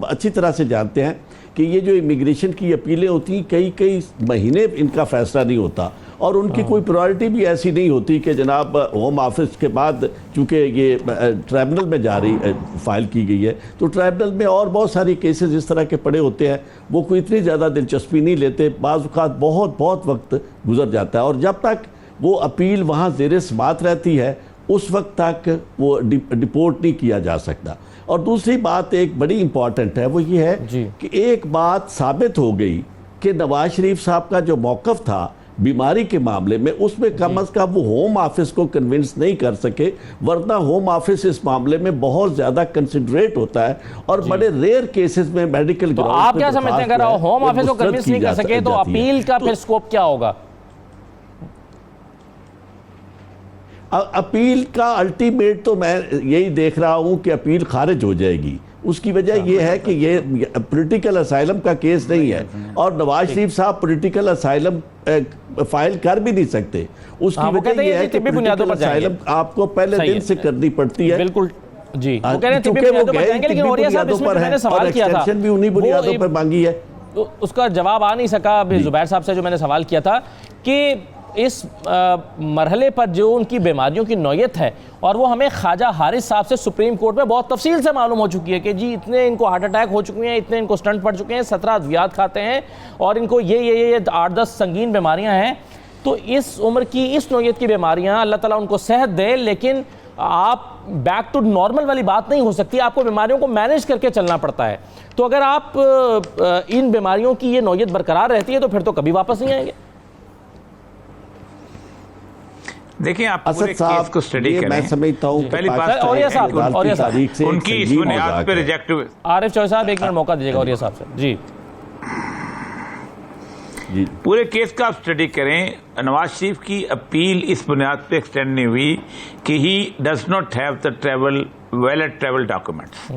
अच्छी तरह से जानते हैं कि ये जो इमिग्रेशन की अपीलें होती हैं कई महीने इनका फ़ैसला नहीं होता, और उनकी कोई प्रायोरिटी भी ऐसी नहीं होती कि जनाब होम ऑफिस के बाद चूँकि ये ट्राइब्यूनल में जारी फाइल की गई है तो ट्राइब्यूनल में और बहुत सारी केसेस इस तरह के पड़े होते हैं, वो कोई इतनी ज़्यादा दिलचस्पी नहीं लेते। बाज़ औक़ात बहुत वक्त गुजर जाता है, और जब तक वो अपील वहाँ ज़ेर समात रहती है उस वक्त तक वो डिपोर्ट नहीं किया जा सकता। और दूसरी बात एक बड़ी इंपॉर्टेंट है, वो ये है कि एक बात साबित हो गई कि नवाज शरीफ साहब का जो मौक़िफ़ था बीमारी के मामले में, उसमें कम अज़ कम वो होम ऑफिस को कन्विंस नहीं कर सके, वरना होम ऑफिस इस मामले में बहुत ज़्यादा कंसिडरेट होता है और बड़े रेयर केसेस में मेडिकल तो आप क्या समझते हैं, अगर होम ऑफिस को कन्विंस नहीं कर सके तो अपील का फिर स्कोप क्या होगा? अपील का अल्टीमेट तो मैं यही देख रहा हूं कि अपील खारिज हो जाएगी। उसकी वजह यह है कि ये पॉलिटिकल असाइलम का केस नहीं है और नवाज शरीफ साहब पॉलिटिकल असाइलम फाइल कर भी नहीं सकते। उसकी वजह यह है कि पॉलिटिकल असाइलम आपको पहले दिन से करनी पड़ती है। बिल्कुल जी, वो कह रहे हैं तिब्बी बुनियादों पर जाएंगे, लेकिन औरिया साहब इसमें मैंने सवाल किया था, भी उन्हीं बुनियादों पर मांगी है, तो उसका जवाब आ नहीं सका। अभी जुबैर साहब से जो मैंने सवाल किया था कि इस मरहले पर जो उनकी बीमारियों की नौयत है, और वो हमें ख्वाजा हारिस साहब से सुप्रीम कोर्ट में बहुत तफसील से मालूम हो चुकी है कि जी इतने इनको हार्ट अटैक हो चुके हैं, इतने इनको स्टंट पड़ चुके हैं, 17 अद्वियात खाते हैं और इनको ये 8-10 संगीन बीमारियां हैं। तो इस उम्र की इस नौयत की बीमारियां, अल्लाह ताला उनको सेहत दे, लेकिन आप बैक टू नॉर्मल वाली बात नहीं हो सकती, आपको बीमारियों को मैनेज करके चलना पड़ता है। तो अगर आप इन बीमारियों की ये नौयत बरकरार रहती है तो फिर तो कभी वापस नहीं आएंगे। देखिए, आप पूरे केस को स्टडी करें। मैं समझता हूं पहली बात औरिया साहब उनकी इस बुनियाद पे रिजेक्ट हुए। आरिफ चौधरी साहब एक मिनट मौका दीजिएगा औरिया साहब से। जी, पूरे केस का आप स्टडी करें। नवाज शरीफ की अपील इस बुनियाद पे एक्सटेंड नहीं हुई कि he does not have the valid travel documents.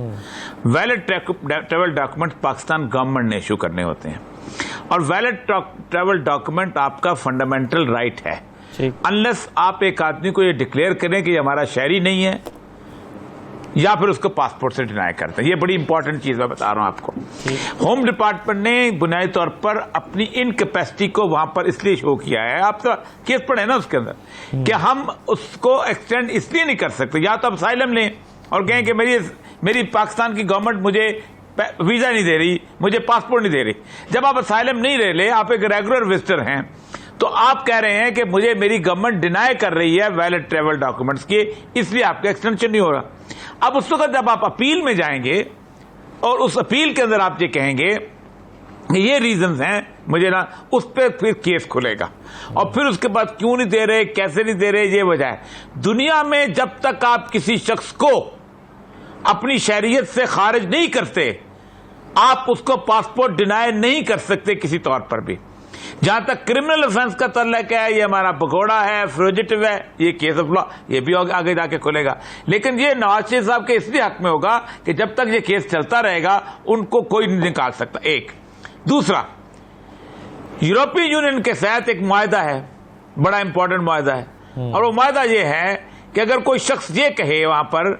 Valid travel documents Pakistan government ने इशू करने होते हैं, और वैलिड ट्रैवल डॉक्यूमेंट आपका फंडामेंटल राइट है। अनलेस आप एक आदमी को ये डिक्लेयर करें कि हमारा शहरी नहीं है, या फिर उसको पासपोर्ट से डिनाई करते हैं। ये बड़ी इंपॉर्टेंट चीज मैं बता रहा हूं आपको। होम डिपार्टमेंट ने बुनियादी तौर पर अपनी इनकैपेसिटी को वहां पर इसलिए शो किया है, आप तो केस पढ़े ना उसके अंदर, कि हम उसको एक्सटेंड इसलिए नहीं कर सकते। या तो आप असाइलम लें और कहें कि मेरी पाकिस्तान की गवर्नमेंट मुझे वीजा नहीं दे रही, मुझे पासपोर्ट नहीं दे रही। जब आप असाइलम नहीं ले, आप एक रेगुलर विजिटर हैं, तो आप कह रहे हैं कि मुझे मेरी गवर्नमेंट डिनाई कर रही है वैलिड ट्रैवल डॉक्यूमेंट्स की, इसलिए आपका एक्सटेंशन नहीं हो रहा। अब उस वक्त जब आप अपील में जाएंगे और उस अपील के अंदर आप ये कहेंगे ये रीजंस हैं मुझे ना, उस पर फिर केस खुलेगा। और फिर उसके बाद क्यों नहीं दे रहे, कैसे नहीं दे रहे, ये वजह है। दुनिया में जब तक आप किसी शख्स को अपनी शहरियत से खारिज नहीं करते, आप उसको पासपोर्ट डिनाई नहीं कर सकते किसी तौर पर भी। जहां तक क्रिमिनल ऑफेंस का तल्लक है, ये हमारा पकौड़ा है, फ्यूजिटिव है, ये केस ऑफ लॉ, ये भी आगे जाके खुलेगा। लेकिन ये नवाज शरीफ साहब के इसलिए हक में होगा कि जब तक ये केस चलता रहेगा उनको कोई नहीं निकाल सकता। एक दूसरा, यूरोपियन यूनियन के साथ एक मुआहदा है, बड़ा इंपॉर्टेंट मुआहदा है, और वो मुआहदा ये है कि अगर कोई शख्स ये कहे वहां पर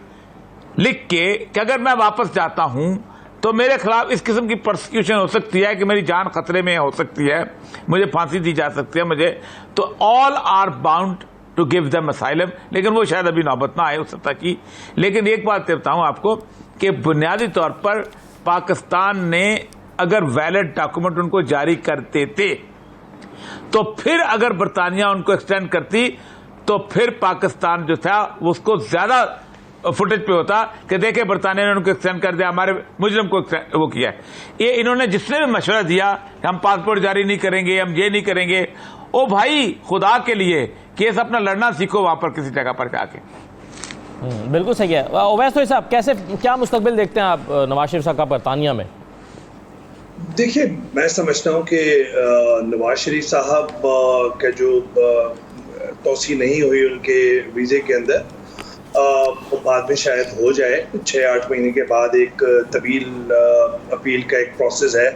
लिख के कि अगर मैं वापस जाता हूं तो मेरे खिलाफ इस किस्म की प्रोसिक्यूशन हो सकती है कि मेरी जान खतरे में हो सकती है, मुझे फांसी दी जा सकती है, मुझे तो all are bound to give them asylum. लेकिन वो शायद अभी नौबत ना आए उस सतह की। लेकिन एक बात बताऊं आपको कि बुनियादी तौर पर पाकिस्तान ने अगर वैलिड डॉक्यूमेंट उनको जारी कर देते, तो फिर अगर बरतानिया उनको एक्सटेंड करती, तो फिर पाकिस्तान जो था उसको ज्यादा फुटेज पे होता कि देखे बरतानिया ने उनको एक्सटेंड कर दिया, हमारे मुजरिम को वो किया है। ये इन्होंने जिसने भी मशवरा दिया कि हम पासपोर्ट जारी नहीं करेंगे, हम ये नहीं करेंगे, ओ भाई खुदा के लिए केस अपना लड़ना सीखो वहां पर किसी जगह पर जाके। बिल्कुल सही है। ओवैस तो साहब, कैसे क्या मुस्तकबिल देखते हैं आप नवाज शरीफ साहब का बरतानिया में? देखिए, मैं समझता हूँ कि नवाज शरीफ साहब का जो तौसी नहीं हुई उनके वीजे के अंदर, बाद में शायद हो जाए 6-8 महीने के बाद। एक तवील अपील का एक प्रोसेस है,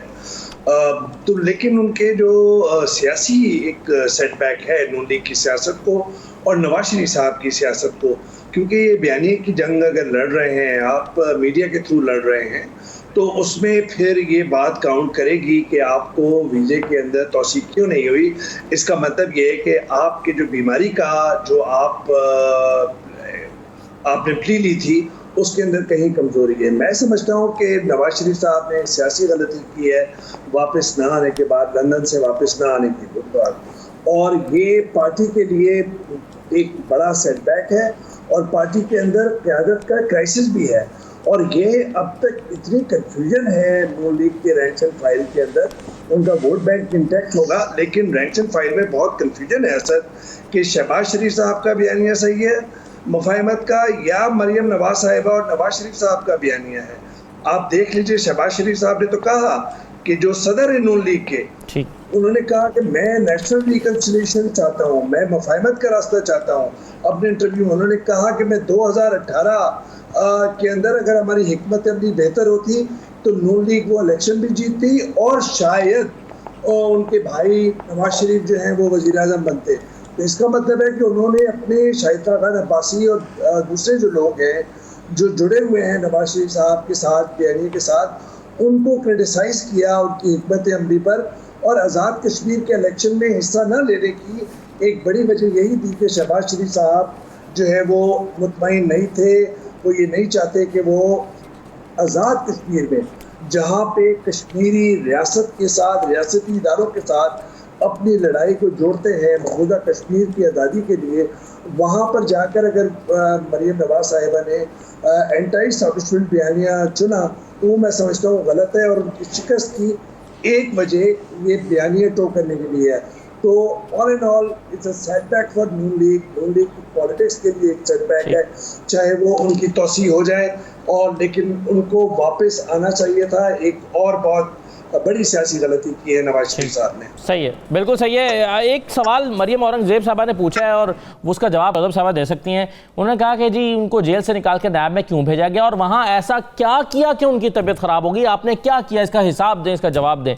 तो लेकिन उनके जो सियासी एक सेटबैक है नून लीग की सियासत को और नवाज शरीफ साहब की सियासत को, क्योंकि ये बयानिए की जंग अगर लड़ रहे हैं आप, मीडिया के थ्रू लड़ रहे हैं, तो उसमें फिर ये बात काउंट करेगी कि आपको वीजे के अंदर तौसीक क्यों नहीं हुई। इसका मतलब ये है कि आपके जो बीमारी का जो आपने प्ली ली थी उसके अंदर कहीं कमजोरी है। मैं समझता हूँ कि नवाज शरीफ साहब ने सियासी गलती की है वापस ना आने के बाद, लंदन से वापस ना आने के बाद, और ये पार्टी के लिए एक बड़ा सेटबैक है और पार्टी के अंदर क़यादत का क्राइसिस भी है। और ये अब तक इतनी कंफ्यूजन है नून लीग के रैंक्स एंड फाइल के अंदर, उनका वोट बैंक इंटैक्ट होगा लेकिन रैंक्स एंड फाइल में बहुत कंफ्यूजन है सर कि शहबाज शरीफ साहब का बयानिया सही है मुफाहिमत का या मरियम नवाज साहिबा और नवाज शरीफ साहब का बयानिया है। आप देख लीजिए, शहबाज शरीफ साहब ने तो कहा कि जो सदर है नून लीग के, उन्होंने कहा कि मैं नेशनल रिकंसिलिएशन चाहता हूँ, मैं मुफाहिमत का रास्ता चाहता हूँ। अपने इंटरव्यू में उन्होंने कहा कि मैं 2018 के अंदर अगर हमारी हिकमत अमली बेहतर होती तो नून लीग वो इलेक्शन भी जीतती और शायद उनके भाई नवाज शरीफ जो हैं वो वज़ीर आज़म बनते। तो इसका मतलब है कि उन्होंने अपने शाहिदा खान अब्बासी और दूसरे जो लोग हैं जो जुड़े हुए हैं नवाज शरीफ साहब के साथ, बयानी के साथ, उनको क्रिटिसाइज़ किया उनकी हिकमत अमली पर। और आज़ाद कश्मीर के इलेक्शन में हिस्सा न लेने की एक बड़ी वजह यही थी कि शहबाज शरीफ साहब जो है वो मुतमईन नहीं थे, वो ये नहीं चाहते कि वो आज़ाद कश्मीर में जहाँ पे कश्मीरी रियासत के साथ, रियासती इदारों के साथ अपनी लड़ाई को जोड़ते हैं मौजूदा कश्मीर की आज़ादी के लिए, वहाँ पर जाकर अगर मरियम नवाज साहिबा ने एंटी एस्टैब्लिशमेंट बयानिया चुना तो मैं समझता हूँ गलत है और उनकी शिकस्त की एक वजह ये बयानिया टो करने के लिए है। तो all in all it's a setback for Noon league. Noon league की पॉलिटिक्स के लिए एक सेटबैक है, चाहे वो उनकी तोसी हो जाए और लेकिन उनको वापस आना चाहिए था। एक और बहुत बड़ी सियासी गलती की है नवाज शरीफ साहब ने। सही है, बिल्कुल सही है। एक सवाल मरियम औरंगजेब साहबा ने पूछा है और उसका जवाब अदब साहबा दे सकती हैं। उन्होंने कहा कि जी उनको जेल से निकाल के नैब में क्यों भेजा गया और वहाँ ऐसा क्या किया कि उनकी तबीयत ख़राब होगी, आपने क्या किया, इसका हिसाब दें, इसका जवाब दें।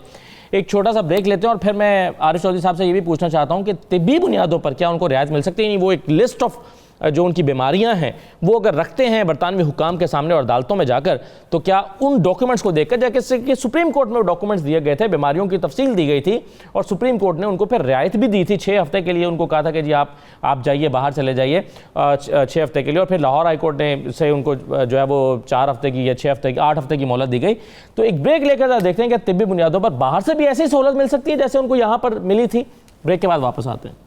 एक छोटा सा ब्रेक लेते हैं और फिर मैं आरिफ चौधरी साहब से ये भी पूछना चाहता हूँ कि तिब्बी बुनियादों पर क्या उनको रियायत मिल सकती है। वो एक लिस्ट ऑफ जो उनकी बीमारियां हैं वो अगर रखते हैं बरतानवी हुकाम के सामने और अदालतों में जाकर, तो क्या उन डॉक्यूमेंट्स को देखकर, जैसे कि सुप्रीम कोर्ट में वो डॉक्यूमेंट्स दिए गए थे, बीमारियों की तफसील दी गई थी और सुप्रीम कोर्ट ने उनको फिर रियायत भी दी थी 6 हफ्ते के लिए। उनको कहा था कि जी आप जाइए, बाहर चले जाइए 6 हफ्ते के लिए, और फिर लाहौर हाई कोर्ट ने से उनको जो है वो 4 हफ्ते की या 6 हफ्ते की 8 हफ्ते की मोहलत दी गई। तो एक ब्रेक लेकर देखते हैं कि तिब्बी बुनियादों पर बाहर से भी ऐसी सहूलत मिल सकती है जैसे उनको यहाँ पर मिली थी। ब्रेक के बाद वापस आते हैं।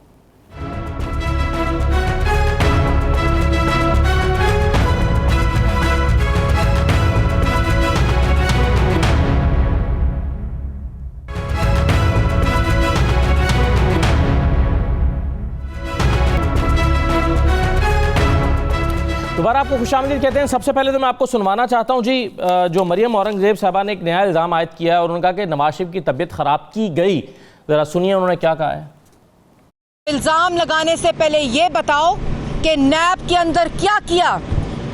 दोबारा आपको खुशामदीद कहते हैं। सबसे पहले तो मैं आपको सुनवाना चाहता हूं जी, जो मरियम औरंगजेब साहबा ने एक नया इल्ज़ाम आयद किया है और उन्होंने कहा कि नवाज शरीफ की तबीयत ख़राब की गई। ज़रा सुनिए उन्होंने क्या कहा है। इल्ज़ाम लगाने से पहले ये बताओ कि नैब के अंदर क्या किया,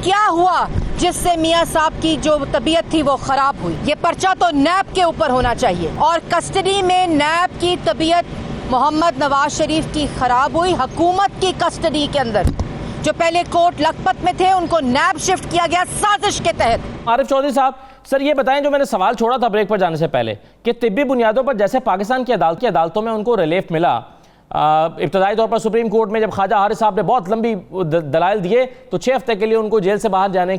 क्या हुआ जिससे मियां साहब की जो तबीयत थी वो ख़राब हुई। ये पर्चा तो नैब के ऊपर होना चाहिए और कस्टडी में नैब की तबीयत मोहम्मद नवाज शरीफ की ख़राब हुई। हुकूमत की कस्टडी के अंदर जो पहले कोर्ट लखपत में थे उनको नैब शिफ्ट किया गया साजिश के तहत। आरिफ चौधरी साहब, सर ये बताएं, जो मैंने सवाल छोड़ा था ब्रेक पर जाने से पहले, कि तिब्बी बुनियादों पर जैसे पाकिस्तान की अदालतों में उनको रिलीफ मिला, इब्तदाई तौर पर सुप्रीम कोर्ट में जब ख्वाजा हारिस साहब ने बहुत लंबी दलाइल दिए तो 6 हफ्ते के लिए उनको जेल से बाहर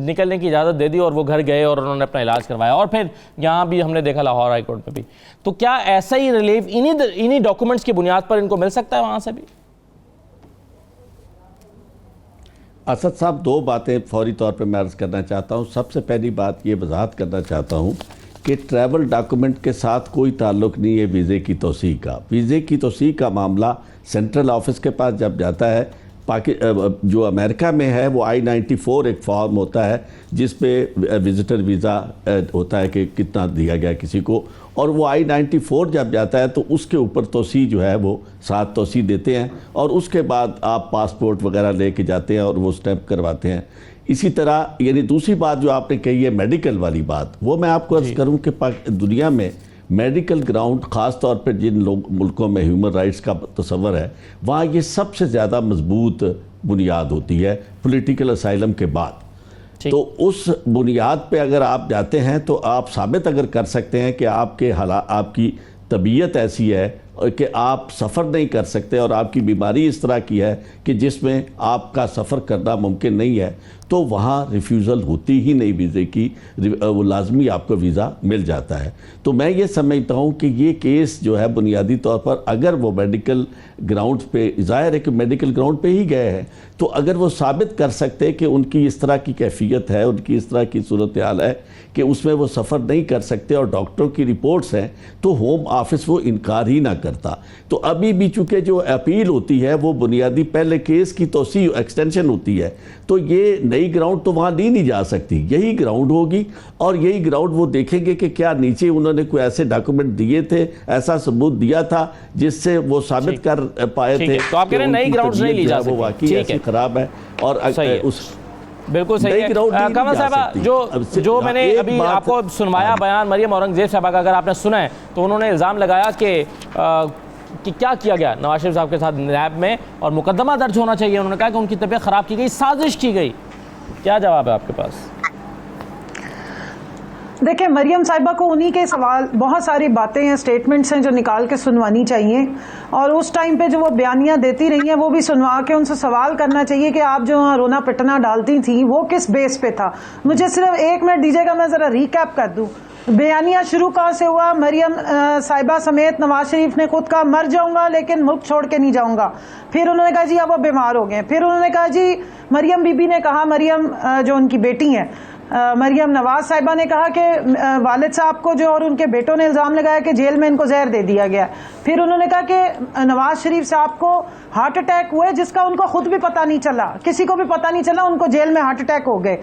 निकलने की इजाज़त दे दी और वो घर गए और उन्होंने अपना इलाज करवाया। और फिर यहाँ भी हमने देखा लाहौर हाई कोर्ट में भी। तो क्या ऐसा ही रिलीफ इन्हीं डॉक्यूमेंट्स की बुनियाद पर इनको मिल सकता है वहाँ से भी? असद साहब, 2 बातें फौरी तौर पर मैं अर्ज़ करना चाहता हूँ। सबसे पहली बात ये वजाहत करना चाहता हूँ कि ट्रैवल डॉक्यूमेंट के साथ कोई ताल्लुक़ नहीं है वीज़े की तोसीक़ का। वीज़े की तोसीक़ का मामला सेंट्रल ऑफिस के पास जब जाता है, जो अमेरिका में है वो I-94 एक फॉर्म होता है जिस पे विज़िटर वीज़ा होता है कि कितना दिया गया किसी को, और वो I-94 जब जाता है तो उसके ऊपर तोसी जो है वो 7 तोसी देते हैं और उसके बाद आप पासपोर्ट वगैरह लेके जाते हैं और वो स्टैंप करवाते हैं। इसी तरह यानी दूसरी बात जो आपने कही है मेडिकल वाली बात, वो मैं आपको अर्ज़ करूँ कि दुनिया में मेडिकल ग्राउंड ख़ास तौर पर जिन मुल्कों में ह्यूमन राइट्स का तस्वर है वहाँ ये सबसे ज़्यादा मजबूत बुनियाद होती है पॉलिटिकल असाइलम के बाद। तो उस बुनियाद पे अगर आप जाते हैं तो आप साबित अगर कर सकते हैं कि आपकी तबीयत ऐसी है कि आप सफ़र नहीं कर सकते और आपकी बीमारी इस तरह की है कि जिसमें आपका सफ़र करना मुमकिन नहीं है, तो वहाँ रिफ्यूज़ल होती ही नहीं वीज़े की, वो लाजमी आपको वीज़ा मिल जाता है। तो मैं ये समझता हूँ कि ये केस जो है बुनियादी तौर पर अगर वो मेडिकल ग्राउंड पे, ज़ाहिर है कि मेडिकल ग्राउंड पे ही गए हैं, तो अगर वो साबित कर सकते हैं कि उनकी इस तरह की कैफियत है, उनकी इस तरह की सूरत हाल है कि उसमें वो सफ़र नहीं कर सकते और डॉक्टरों की रिपोर्ट्स हैं, तो होम ऑफिस वो इनकार ही ना करता। तो अभी भी चूँकि जो अपील होती है वो बुनियादी पहले केस की तोसी एक्सटेंशन होती है, तो ये नई ग्राउंड तो वहाँ ली नहीं जा सकती, यही ग्राउंड होगी और यही ग्राउंड वो देखेंगे कि क्या नीचे उन्होंने कोई ऐसे डॉक्यूमेंट दिए थे, ऐसा सबूत दिया था जिससे वो साबित कर पाए थे। तो आप कह रहे हैं नई ग्राउंड नहीं ली जा सकती, वो वाकई ऐसी खराब है और उस बिल्कुल सही है। कमल साहबा, जो मैंने अभी आपको सुनवाया बयान मरियम औरंगजेब साहबा का, अगर आपने सुना है तो उन्होंने इल्ज़ाम लगाया कि क्या किया गया नवाज शरीफ साहब के साथ नैब में और मुकदमा दर्ज होना चाहिए। उन्होंने कहा कि उनकी तबीयत ख़राब की गई, साजिश की गई। क्या जवाब है आपके पास? देखिए, मरियम साहिबा को उन्हीं के सवाल, बहुत सारी बातें हैं, स्टेटमेंट्स हैं जो निकाल के सुनवानी चाहिए और उस टाइम पे जो वो बयानियां देती रही हैं वो भी सुनवा के उनसे सवाल करना चाहिए कि आप जो रोना पिटना डालती थी वो किस बेस पे था। मुझे सिर्फ 1 मिनट दीजिएगा, मैं ज़रा रिकैप कर दूं। बयानिया शुरू कहाँ से हुआ? मरियम साहिबा समेत नवाज शरीफ ने खुद कहा मर जाऊंगा लेकिन मुल्क छोड़ के नहीं जाऊंगा। फिर उन्होंने कहा जी अब वो बीमार हो गए। फिर उन्होंने कहा जी, मरियम बीबी ने कहा, मरियम जो उनकी बेटी हैं, मरियम नवाज साहिबा ने कहा कि वालिद साहब को जो और उनके बेटों ने इल्ज़ाम लगाया कि जेल में इनको जहर दे दिया गया। फिर उन्होंने कहा कि नवाज शरीफ साहब को हार्ट अटैक हुए जिसका उनको खुद भी पता नहीं चला, किसी को भी पता नहीं चला, उनको जेल में हार्ट अटैक हो गए।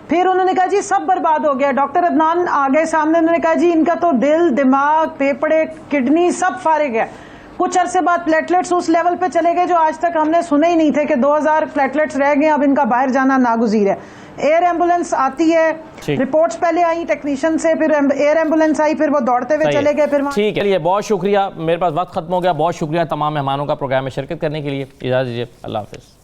फिर उन्होंने कहा जी सब बर्बाद हो गया। डॉक्टर अदनान आ गए सामने, उन्होंने कहा जी इनका तो दिल, दिमाग, फेफड़े, किडनी सब फारिग है। कुछ अरसे बाद प्लेटलेट्स उस लेवल पे चले गए जो आज तक हमने सुने ही नहीं थे कि 2000 प्लेटलेट्स रह गए, अब इनका बाहर जाना नागुज़ीर है। एयर एम्बुलेंस आती है, रिपोर्ट्स पहले आई टेक्नीशियन से, फिर एयर एम्बुलेंस आई, फिर वो दौड़ते हुए चले गए। फिर ठीक है, बहुत शुक्रिया, मेरे पास वक्त खत्म हो गया। बहुत शुक्रिया तमाम मेहमानों का प्रोग्राम में शिरकत करने के लिए। इजाज़त दीजिए, अल्लाह हाफिज़।